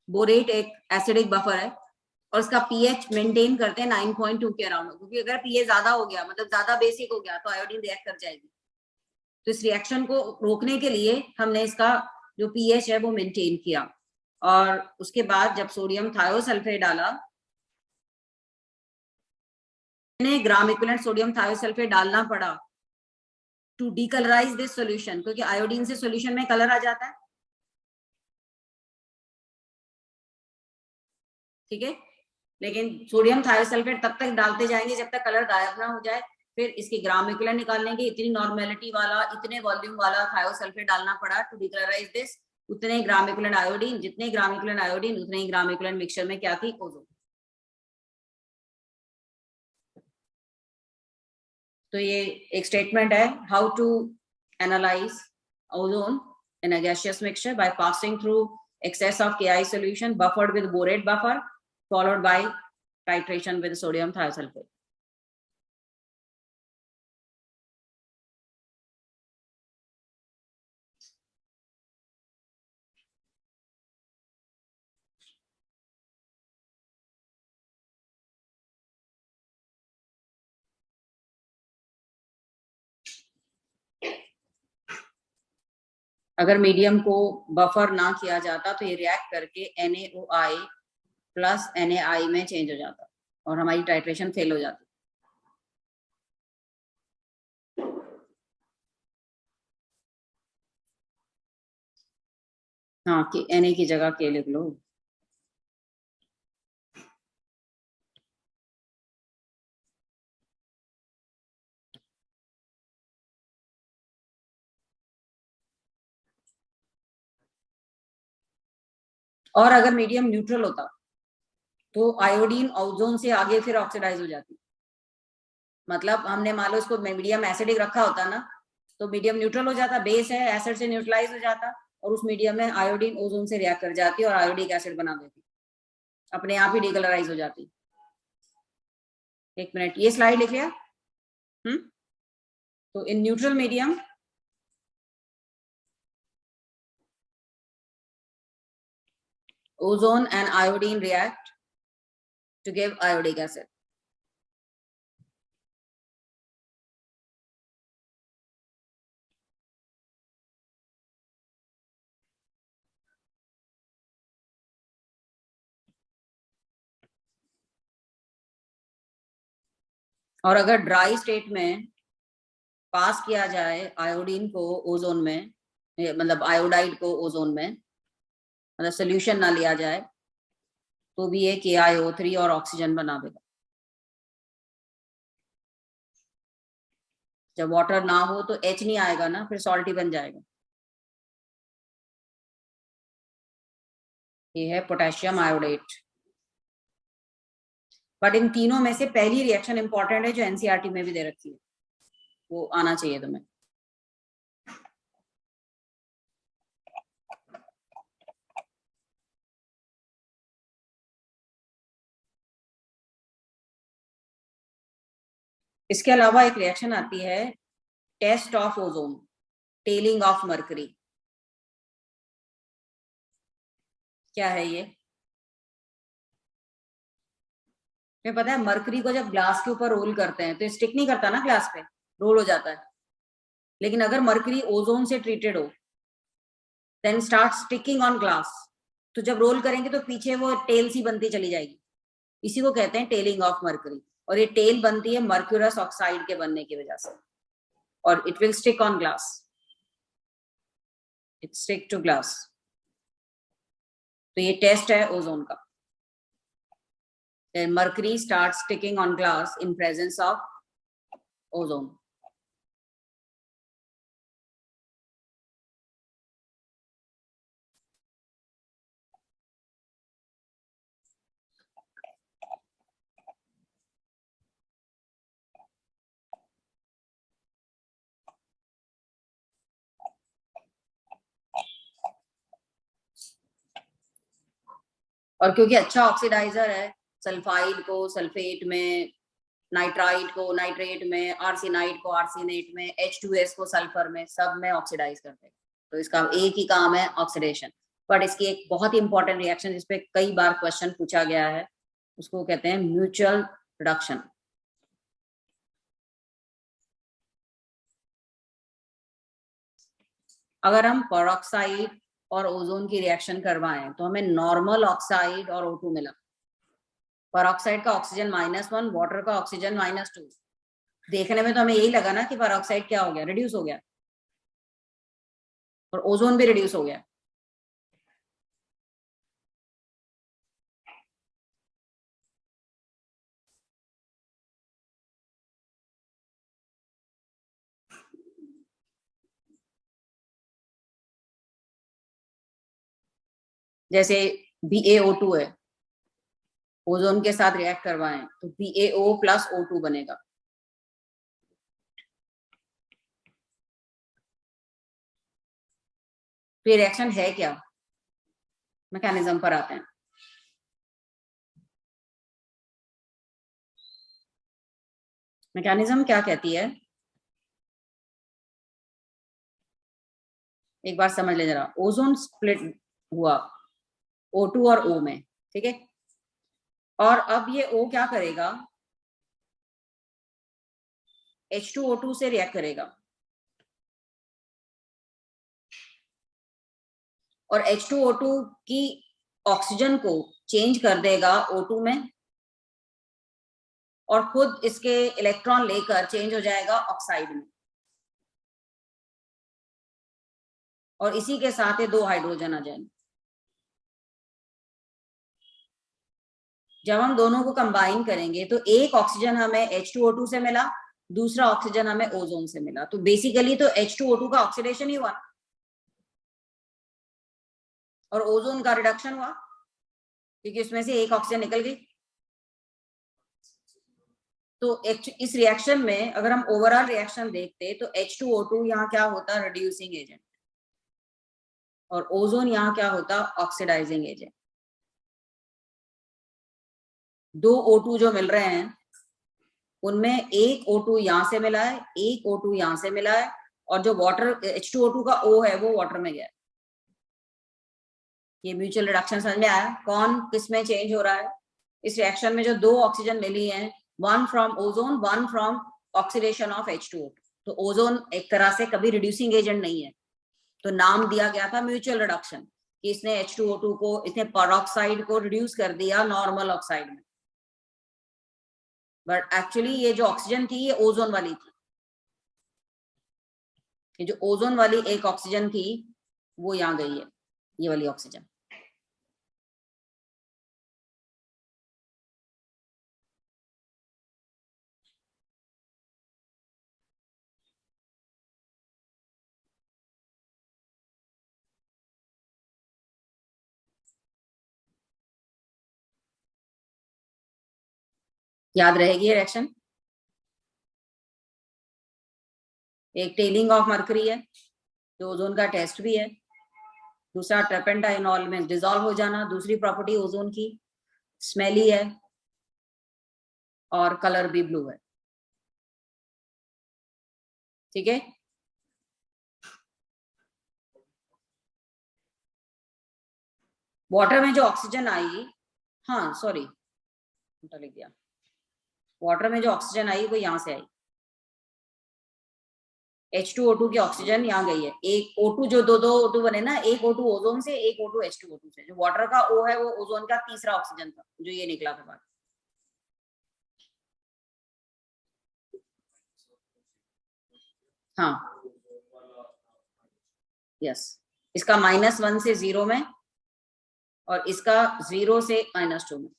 बोरेट एक एसिडिक बफर है और उसका पीएच मेंटेन करते हैं 9.2 के अराउंड, क्योंकि अगर पीएच ज्यादा हो गया मतलब ज्यादा बेसिक हो गया तो आयोडीन रिएक्ट कर जाएगी। तो इस रिएक्शन को रोकने के लिए हमने इसका जो पीएच है वो मेंटेन किया, और उसके बाद जब सोडियम थायोसल्फेट डाला, ग्राम इक्विवेलेंट सोडियम थायोसल्फेट डालना पड़ा टू डीकलराइज दिस सॉल्यूशन, क्योंकि आयोडीन से सॉल्यूशन में कलर आ जाता है। ठीक है, लेकिन सोडियम थायोसल्फेट तब तक डालते जाएंगे जब तक कलर गायब ना हो जाए। फिर इसकी ग्राम इक्विवेलेंट निकालने के इतनी नॉर्मेलिटी वाला, इतने वॉल्यूम वाला थायोसल्फेट डालना पड़ा टू डिकलराइज दिस, उतने ग्राम इक्विवेलेंट आयोडीन, जितने ग्राम इक्विवेलेंट आयोडीन उतने ही ग्राम इक्विवेलेंट मिक्सचर में क्या थी, ओजोन। तो ये एक स्टेटमेंट है, how to analyse ozone in a gaseous mixture by passing through excess of Ki solution buffered with borate buffer followed by titration with sodium thiosulfate। अगर medium को buffer ना किया जाता तो ये रिएक्ट करके NaOI प्लस NaI में change हो जाता और हमारी टाइट्रेशन फेल हो जाती। हाँ, कि Na की जगह K लिख लो। और अगर मीडियम न्यूट्रल होता तो आयोडीन ओजोन से आगे फिर ऑक्सीडाइज हो जाती। मतलब हमने मान लो इसको मीडियम एसिडिक रखा होता ना, तो मीडियम न्यूट्रल हो जाता, बेस है एसिड से न्यूट्रलाइज हो जाता, और उस मीडियम में आयोडीन ओजोन से रिएक्ट कर जाती है और आयोडिक एसिड बना देती, अपने आप ही डिकलराइज हो जाती। एक मिनट, ये स्लाइड लिख लिया? तो in neutral medium ozone and iodine react to give iodic acid. और अगर ड्राई स्टेट में पास किया जाए आयोडीन को ओजोन में, मतलब आयोडाइड को ओजोन में, मतलब सोल्यूशन ना लिया जाए, तो भी ये KiO3 और ऑक्सीजन बना देगा। जब वाटर ना हो तो H नहीं आएगा ना, फिर सॉल्टी बन जाएगा। ये है पोटेशियम आयोडेट। बट इन तीनों में से पहली रिएक्शन इंपॉर्टेंट है जो एनसीईआरटी में भी दे रखी है, वो आना चाहिए तुम्हें। इसके अलावा एक रिएक्शन आती है test of ozone, tailing of mercury. क्या है ये? तुम्हें पता है मर्करी को जब ग्लास के ऊपर रोल करते हैं तो स्टिक नहीं करता ना, ग्लास पे रोल हो जाता है। लेकिन अगर मर्करी ओजोन से ट्रीटेड हो then start sticking on glass, तो जब रोल करेंगे तो पीछे वो टेल सी बनती चली जाएगी। इसी को कहते हैं टेलिंग ऑफ मर्करी। और ये टेल बनती है मर्क्यूरस ऑक्साइड के बनने की वजह से, और it will stick on glass, it stick to glass. तो ये टेस्ट है ओजोन का। Then mercury starts sticking on glass in presence of ozone. और क्योंकि अच्छा ऑक्सीडाइजर है, सल्फाइड को सल्फेट में, नाइट्राइड को नाइट्रेट में, आर्सेनाइड को आर्सेनेट में, H2S को सल्फर में, सब में ऑक्सीडाइज करते हैं। तो इसका एक ही काम है ऑक्सीडेशन। बट इसकी एक बहुत ही इंपॉर्टेंट रिएक्शन जिसपे कई बार क्वेश्चन पूछा गया है, उसको कहते हैं म्यूचुअल रिडक्शन। अगर हम पेरोक्साइड और ओजोन की रिएक्शन करवाएं तो हमें नॉर्मल ऑक्साइड और O2 मिला। पेरोक्साइड का ऑक्सीजन -1, वाटर का ऑक्सीजन -2। देखने में तो हमें यही लगा ना कि पेरोक्साइड क्या हो गया, रिड्यूस हो गया, और ओजोन भी रिड्यूस हो गया। जैसे BaO2 है, ओजोन के साथ रिएक्ट करवाएं तो BaO + O2 बनेगा। तो ये रिएक्शन है क्या? मैकेनिज्म पर आते हैं। मैकेनिज्म क्या कहती है, एक बार समझ ले जरा। ओजोन स्प्लिट हुआ O2 और O में, ठीक है। और अब ये O क्या करेगा, H2O2 से रिएक्ट करेगा, और H2O2 की ऑक्सीजन को चेंज कर देगा O2 में, और खुद इसके इलेक्ट्रॉन लेकर चेंज हो जाएगा ऑक्साइड में, और इसी के साथ ये 2 हाइड्रोजन आ जाएंगे। जब हम दोनों को कंबाइन करेंगे तो एक ऑक्सीजन हमें H2O2 से मिला, दूसरा ऑक्सीजन हमें ओजोन से मिला। तो बेसिकली तो H2O2 का ऑक्सीडेशन ही हुआ और ओजोन का रिडक्शन हुआ, क्योंकि उसमें से एक ऑक्सीजन निकल गई। तो इस रिएक्शन में अगर हम ओवरऑल रिएक्शन देखते तो H2O2 यहाँ क्या होता, रिड्यूसिंग एजेंट। और ओजोन यहाँ क्या होता, ऑक्सीडाइजिंग एजेंट। दो O2 जो मिल रहे हैं उनमें एक O2 यहाँ से मिला है, एक O2 यहाँ से मिला है, और जो वाटर H2O2 का O है वो वाटर में गया। ये म्यूचुअल रिडक्शन समझ में आया, कौन किस में चेंज हो रहा है। इस रिएक्शन में जो दो ऑक्सीजन मिली हैं, one from ozone, one from oxidation of H2O2। तो ओजोन एक तरह से कभी रिड्यूसिंग एजेंट नहीं है, तो नाम दिया गया था म्यूचुअल रिडक्शन, कि इसने H2O2 को, इसने पेरोक्साइड को रिड्यूस कर दिया नॉर्मल ऑक्साइड में। बट एक्चुअली ये जो ऑक्सीजन थी ये ओजोन वाली थी। ये जो ओजोन वाली एक ऑक्सीजन थी वो यहाँ गई है, ये वाली ऑक्सीजन। याद रहेगी ये रिएक्शन। एक टेलिंग ऑफ मरकरी है जो ओजोन का टेस्ट भी है, दूसरा टर्पेंटाइनॉल में डिसॉल्व हो जाना, दूसरी प्रॉपर्टी ओजोन की, स्मेली है और कलर भी ब्लू है। ठीक है, वाटर में जो ऑक्सीजन आई, हाँ सॉरी लिख दिया, वाटर में जो ऑक्सीजन आई वो यहां से आई, H2O2 की ऑक्सीजन यहाँ गई है। एक O2 जो दो O2 बने ना, एक O2 ओजोन से, एक O2 H2O2 से। जो वाटर का O है वो ओजोन का तीसरा ऑक्सीजन था जो ये निकला था बाद। हाँ यस, इसका -1 से 0 में और इसका 0 से -2 में।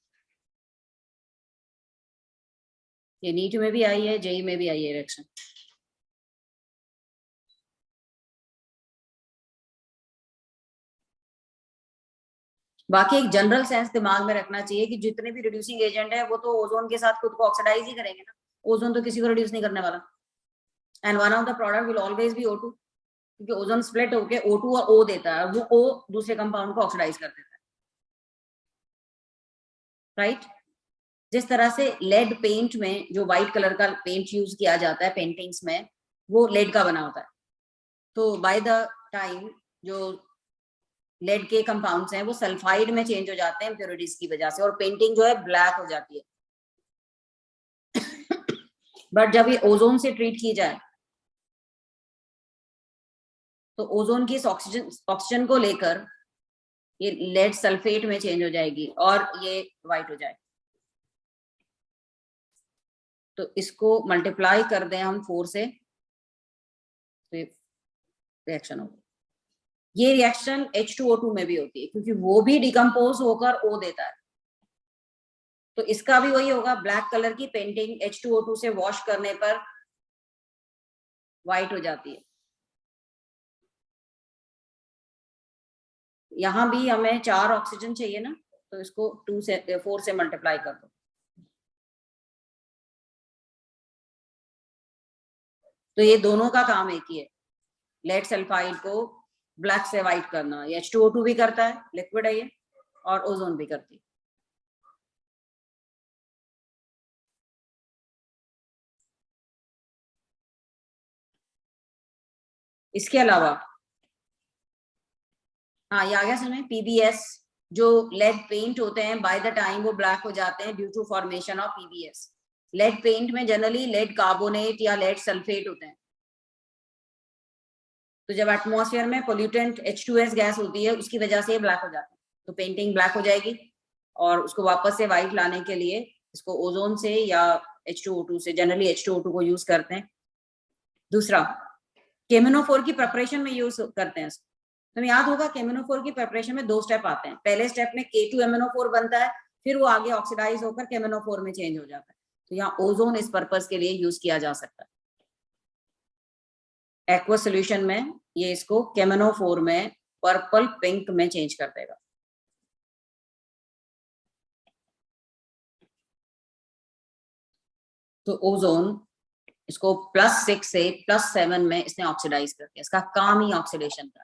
ये नीट में भी आई है, जेई में भी आई है रिएक्शन। बाकी एक जनरल सेंस दिमाग में रखना चाहिए कि जितने भी रिड्यूसिंग एजेंट है वो तो ओजोन के साथ खुद को ऑक्सीडाइज ही करेंगे ना, ओजोन तो किसी को रिड्यूस नहीं करने वाला। And one of the product will always be O2, क्योंकि ओजोन स्प्लिट होके O2 और O देता है, वो O दूसरे कंपाउंड को ऑक्सीडाइज कर देता है। राइट जिस तरह से लेड पेंट में जो व्हाइट कलर का पेंट यूज किया जाता है पेंटिंग्स में, वो लेड का बना होता है। तो बाय द टाइम जो लेड के कंपाउंड्स हैं वो सल्फाइड में चेंज हो जाते हैं इम्प्योरिटीज की वजह से, और पेंटिंग जो है ब्लैक हो जाती है। बट जब ये ओजोन से ट्रीट की जाए तो ओजोन की इस ऑक्सीजन को लेकर ये लेड सल्फेट में चेंज हो जाएगी और ये व्हाइट हो जाएगी। तो इसको मल्टीप्लाई कर दें हम 4 से, तो रिएक्शन होगा। ये रिएक्शन H2O2 में भी होती है क्योंकि वो भी डिकम्पोज होकर O देता है। तो इसका भी वही होगा, ब्लैक कलर की पेंटिंग H2O2 से वॉश करने पर व्हाइट हो जाती है। यहां भी हमें 4 ऑक्सीजन चाहिए ना, तो इसको 4 से मल्टीप्लाई कर दो। तो ये दोनों का काम एक ही है, लेड सल्फाइड को ब्लैक से व्हाइट करना। ये H2O2 भी करता है, लिक्विड है ये, और ओजोन भी करती है। इसके अलावा हाँ ये आ गया समझ में, PBS जो लेड पेंट होते हैं बाय द टाइम वो ब्लैक हो जाते हैं due to formation of PBS। Lead paint में जनरली लेड कार्बोनेट या लेड सल्फेट होते हैं। तो जब एटमॉस्फेयर में पोल्यूटेंट H2S गैस होती है उसकी वजह से ये ब्लैक हो जाता है, तो पेंटिंग ब्लैक हो जाएगी। और उसको वापस से व्हाइट लाने के लिए इसको ओजोन से या H2O2 से, जनरली H2O2 को यूज करते हैं। दूसरा केमिनोफोर की प्रिपरेशन में यूज करते हैं। तो याद होगा केमिनोफोर की प्रिपरेशन में 2 स्टेप आते हैं। पहले स्टेप में K2MnO4 बनता है, फिर वो आगे ऑक्सीडाइज होकर केमिनोफोर में चेंज हो जाता है। तो यहाँ ओजोन इस पर्पस के लिए यूज किया जा सकता है। एक्वा सोल्यूशन में ये इसको केमिनोफोर में पर्पल पिंक में चेंज कर देगा। तो ओजोन इसको +6 से +7 में इसने ऑक्सीडाइज कर दिया। इसका काम ही ऑक्सीडेशन का।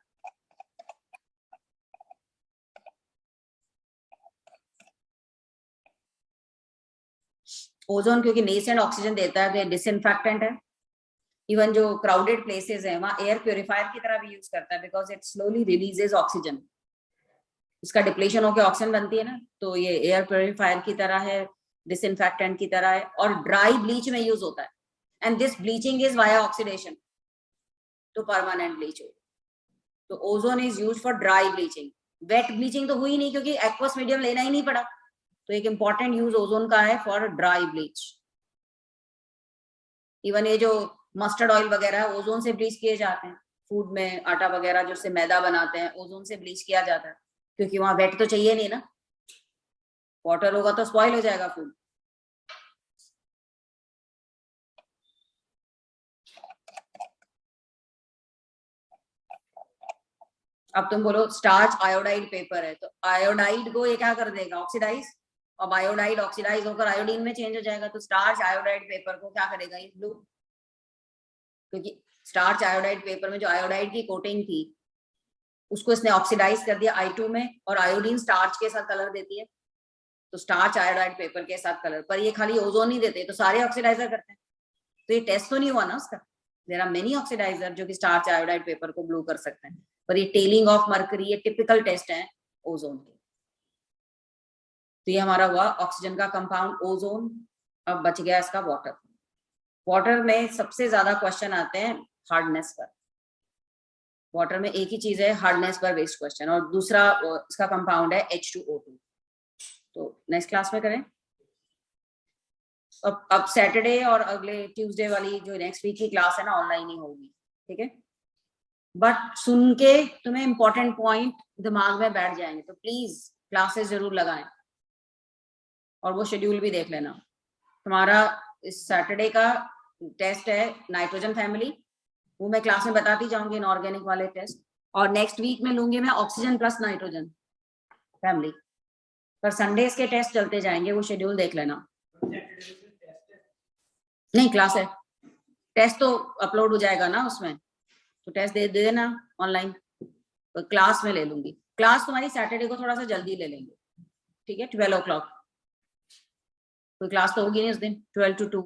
ओजोन क्योंकि नेसेंट ऑक्सीजन देता है, डिसइंफेक्टेंट है। इवन जो क्राउडेड प्लेसेस है वहां एयर प्योरीफायर की तरह भी यूज करता है, because it slowly releases oxygen. इसका डिप्लेशन होकर ऑक्सीजन बनती है ना, तो ये एयर प्योरीफायर की तरह है, डिसइंफेक्टेंट की तरह है, और ड्राई ब्लीच में यूज होता है। And this bleaching is via oxidation, तो परमानेंट ब्लीच हो। तो ozone is use for dry bleaching. Wet bleaching तो हुई नहीं क्योंकि एक्वस मीडियम लेना ही नहीं पड़ा। तो एक इंपॉर्टेंट यूज ओजोन का है फॉर ड्राई ब्लीच। इवन ये जो मस्टर्ड ऑयल वगैरह है ओजोन से ब्लीच किए जाते हैं। फूड में आटा वगैरह जिससे मैदा बनाते हैं ओजोन से ब्लीच किया जाता है, क्योंकि वहां वेट तो चाहिए नहीं ना, वाटर होगा तो स्पॉइल हो जाएगा फूड। अब तुम बोलो स्टार्च आयोडाइड पेपर है, तो आयोडाइड को ये क्या कर देगा, ऑक्सीडाइज। अब आयोडाइड ऑक्सीडाइज होकर आयोडीन में चेंज हो जाएगा, तो स्टार्च आयोडाइड पेपर को क्या करेगा, ये ब्लू। क्योंकि स्टार्च आयोडाइड पेपर में जो आयोडाइड की कोटिंग थी उसको इसने ऑक्सीडाइज कर दिया I2 में, और आयोडीन स्टार्च के साथ कलर देती है, तो स्टार्च आयोडाइड पेपर के साथ कलर। पर ये खाली ओजोन नहीं देते, तो सारे ऑक्सीडाइजर करते हैं। तो ये टेस्ट तो नहीं हुआ ना उसका। देयर आर मेनी ऑक्सीडाइजर जो कि स्टार्च आयोडाइड पेपर को ब्लू कर सकते हैं, पर ये टेलिंग ऑफ मर्करी ये टिपिकल टेस्ट है ओजोन के। तो ये हमारा हुआ ऑक्सीजन का कंपाउंड ओजोन। अब बच गया इसका वाटर। वाटर में सबसे ज्यादा क्वेश्चन आते हैं हार्डनेस पर। वाटर में एक ही चीज है हार्डनेस पर बेस्ड क्वेश्चन, और दूसरा इसका कंपाउंड है H2O2। तो नेक्स्ट क्लास में करें। अब सैटरडे और अगले ट्यूसडे वाली जो नेक्स्ट वीक की क्लास है ना ऑनलाइन ही होगी, ठीक है। बट सुन के तुम्हें इंपॉर्टेंट पॉइंट दिमाग में बैठ जाएंगे, तो प्लीज क्लासेस जरूर लगाएं, और वो शेड्यूल भी देख लेना। तुम्हारा इस सैटरडे का टेस्ट है नाइट्रोजन फैमिली, वो मैं क्लास में बताती जाऊंगी इनऑर्गेनिक वाले टेस्ट, और नेक्स्ट वीक में लूंगी मैं ऑक्सीजन प्लस नाइट्रोजन फैमिली। पर संडेज के टेस्ट चलते जाएंगे, वो शेड्यूल देख लेना। नहीं क्लास है, टेस्ट तो अपलोड हो जाएगा ना उसमें, तो टेस्ट दे देना ऑनलाइन, तो क्लास में ले लूंगी। क्लास तुम्हारी सैटरडे को थोड़ा सा जल्दी ले लेंगे, ठीक है, 12 o'clock। कोई क्लास तो होगी नहीं उस दिन, 12 to 2।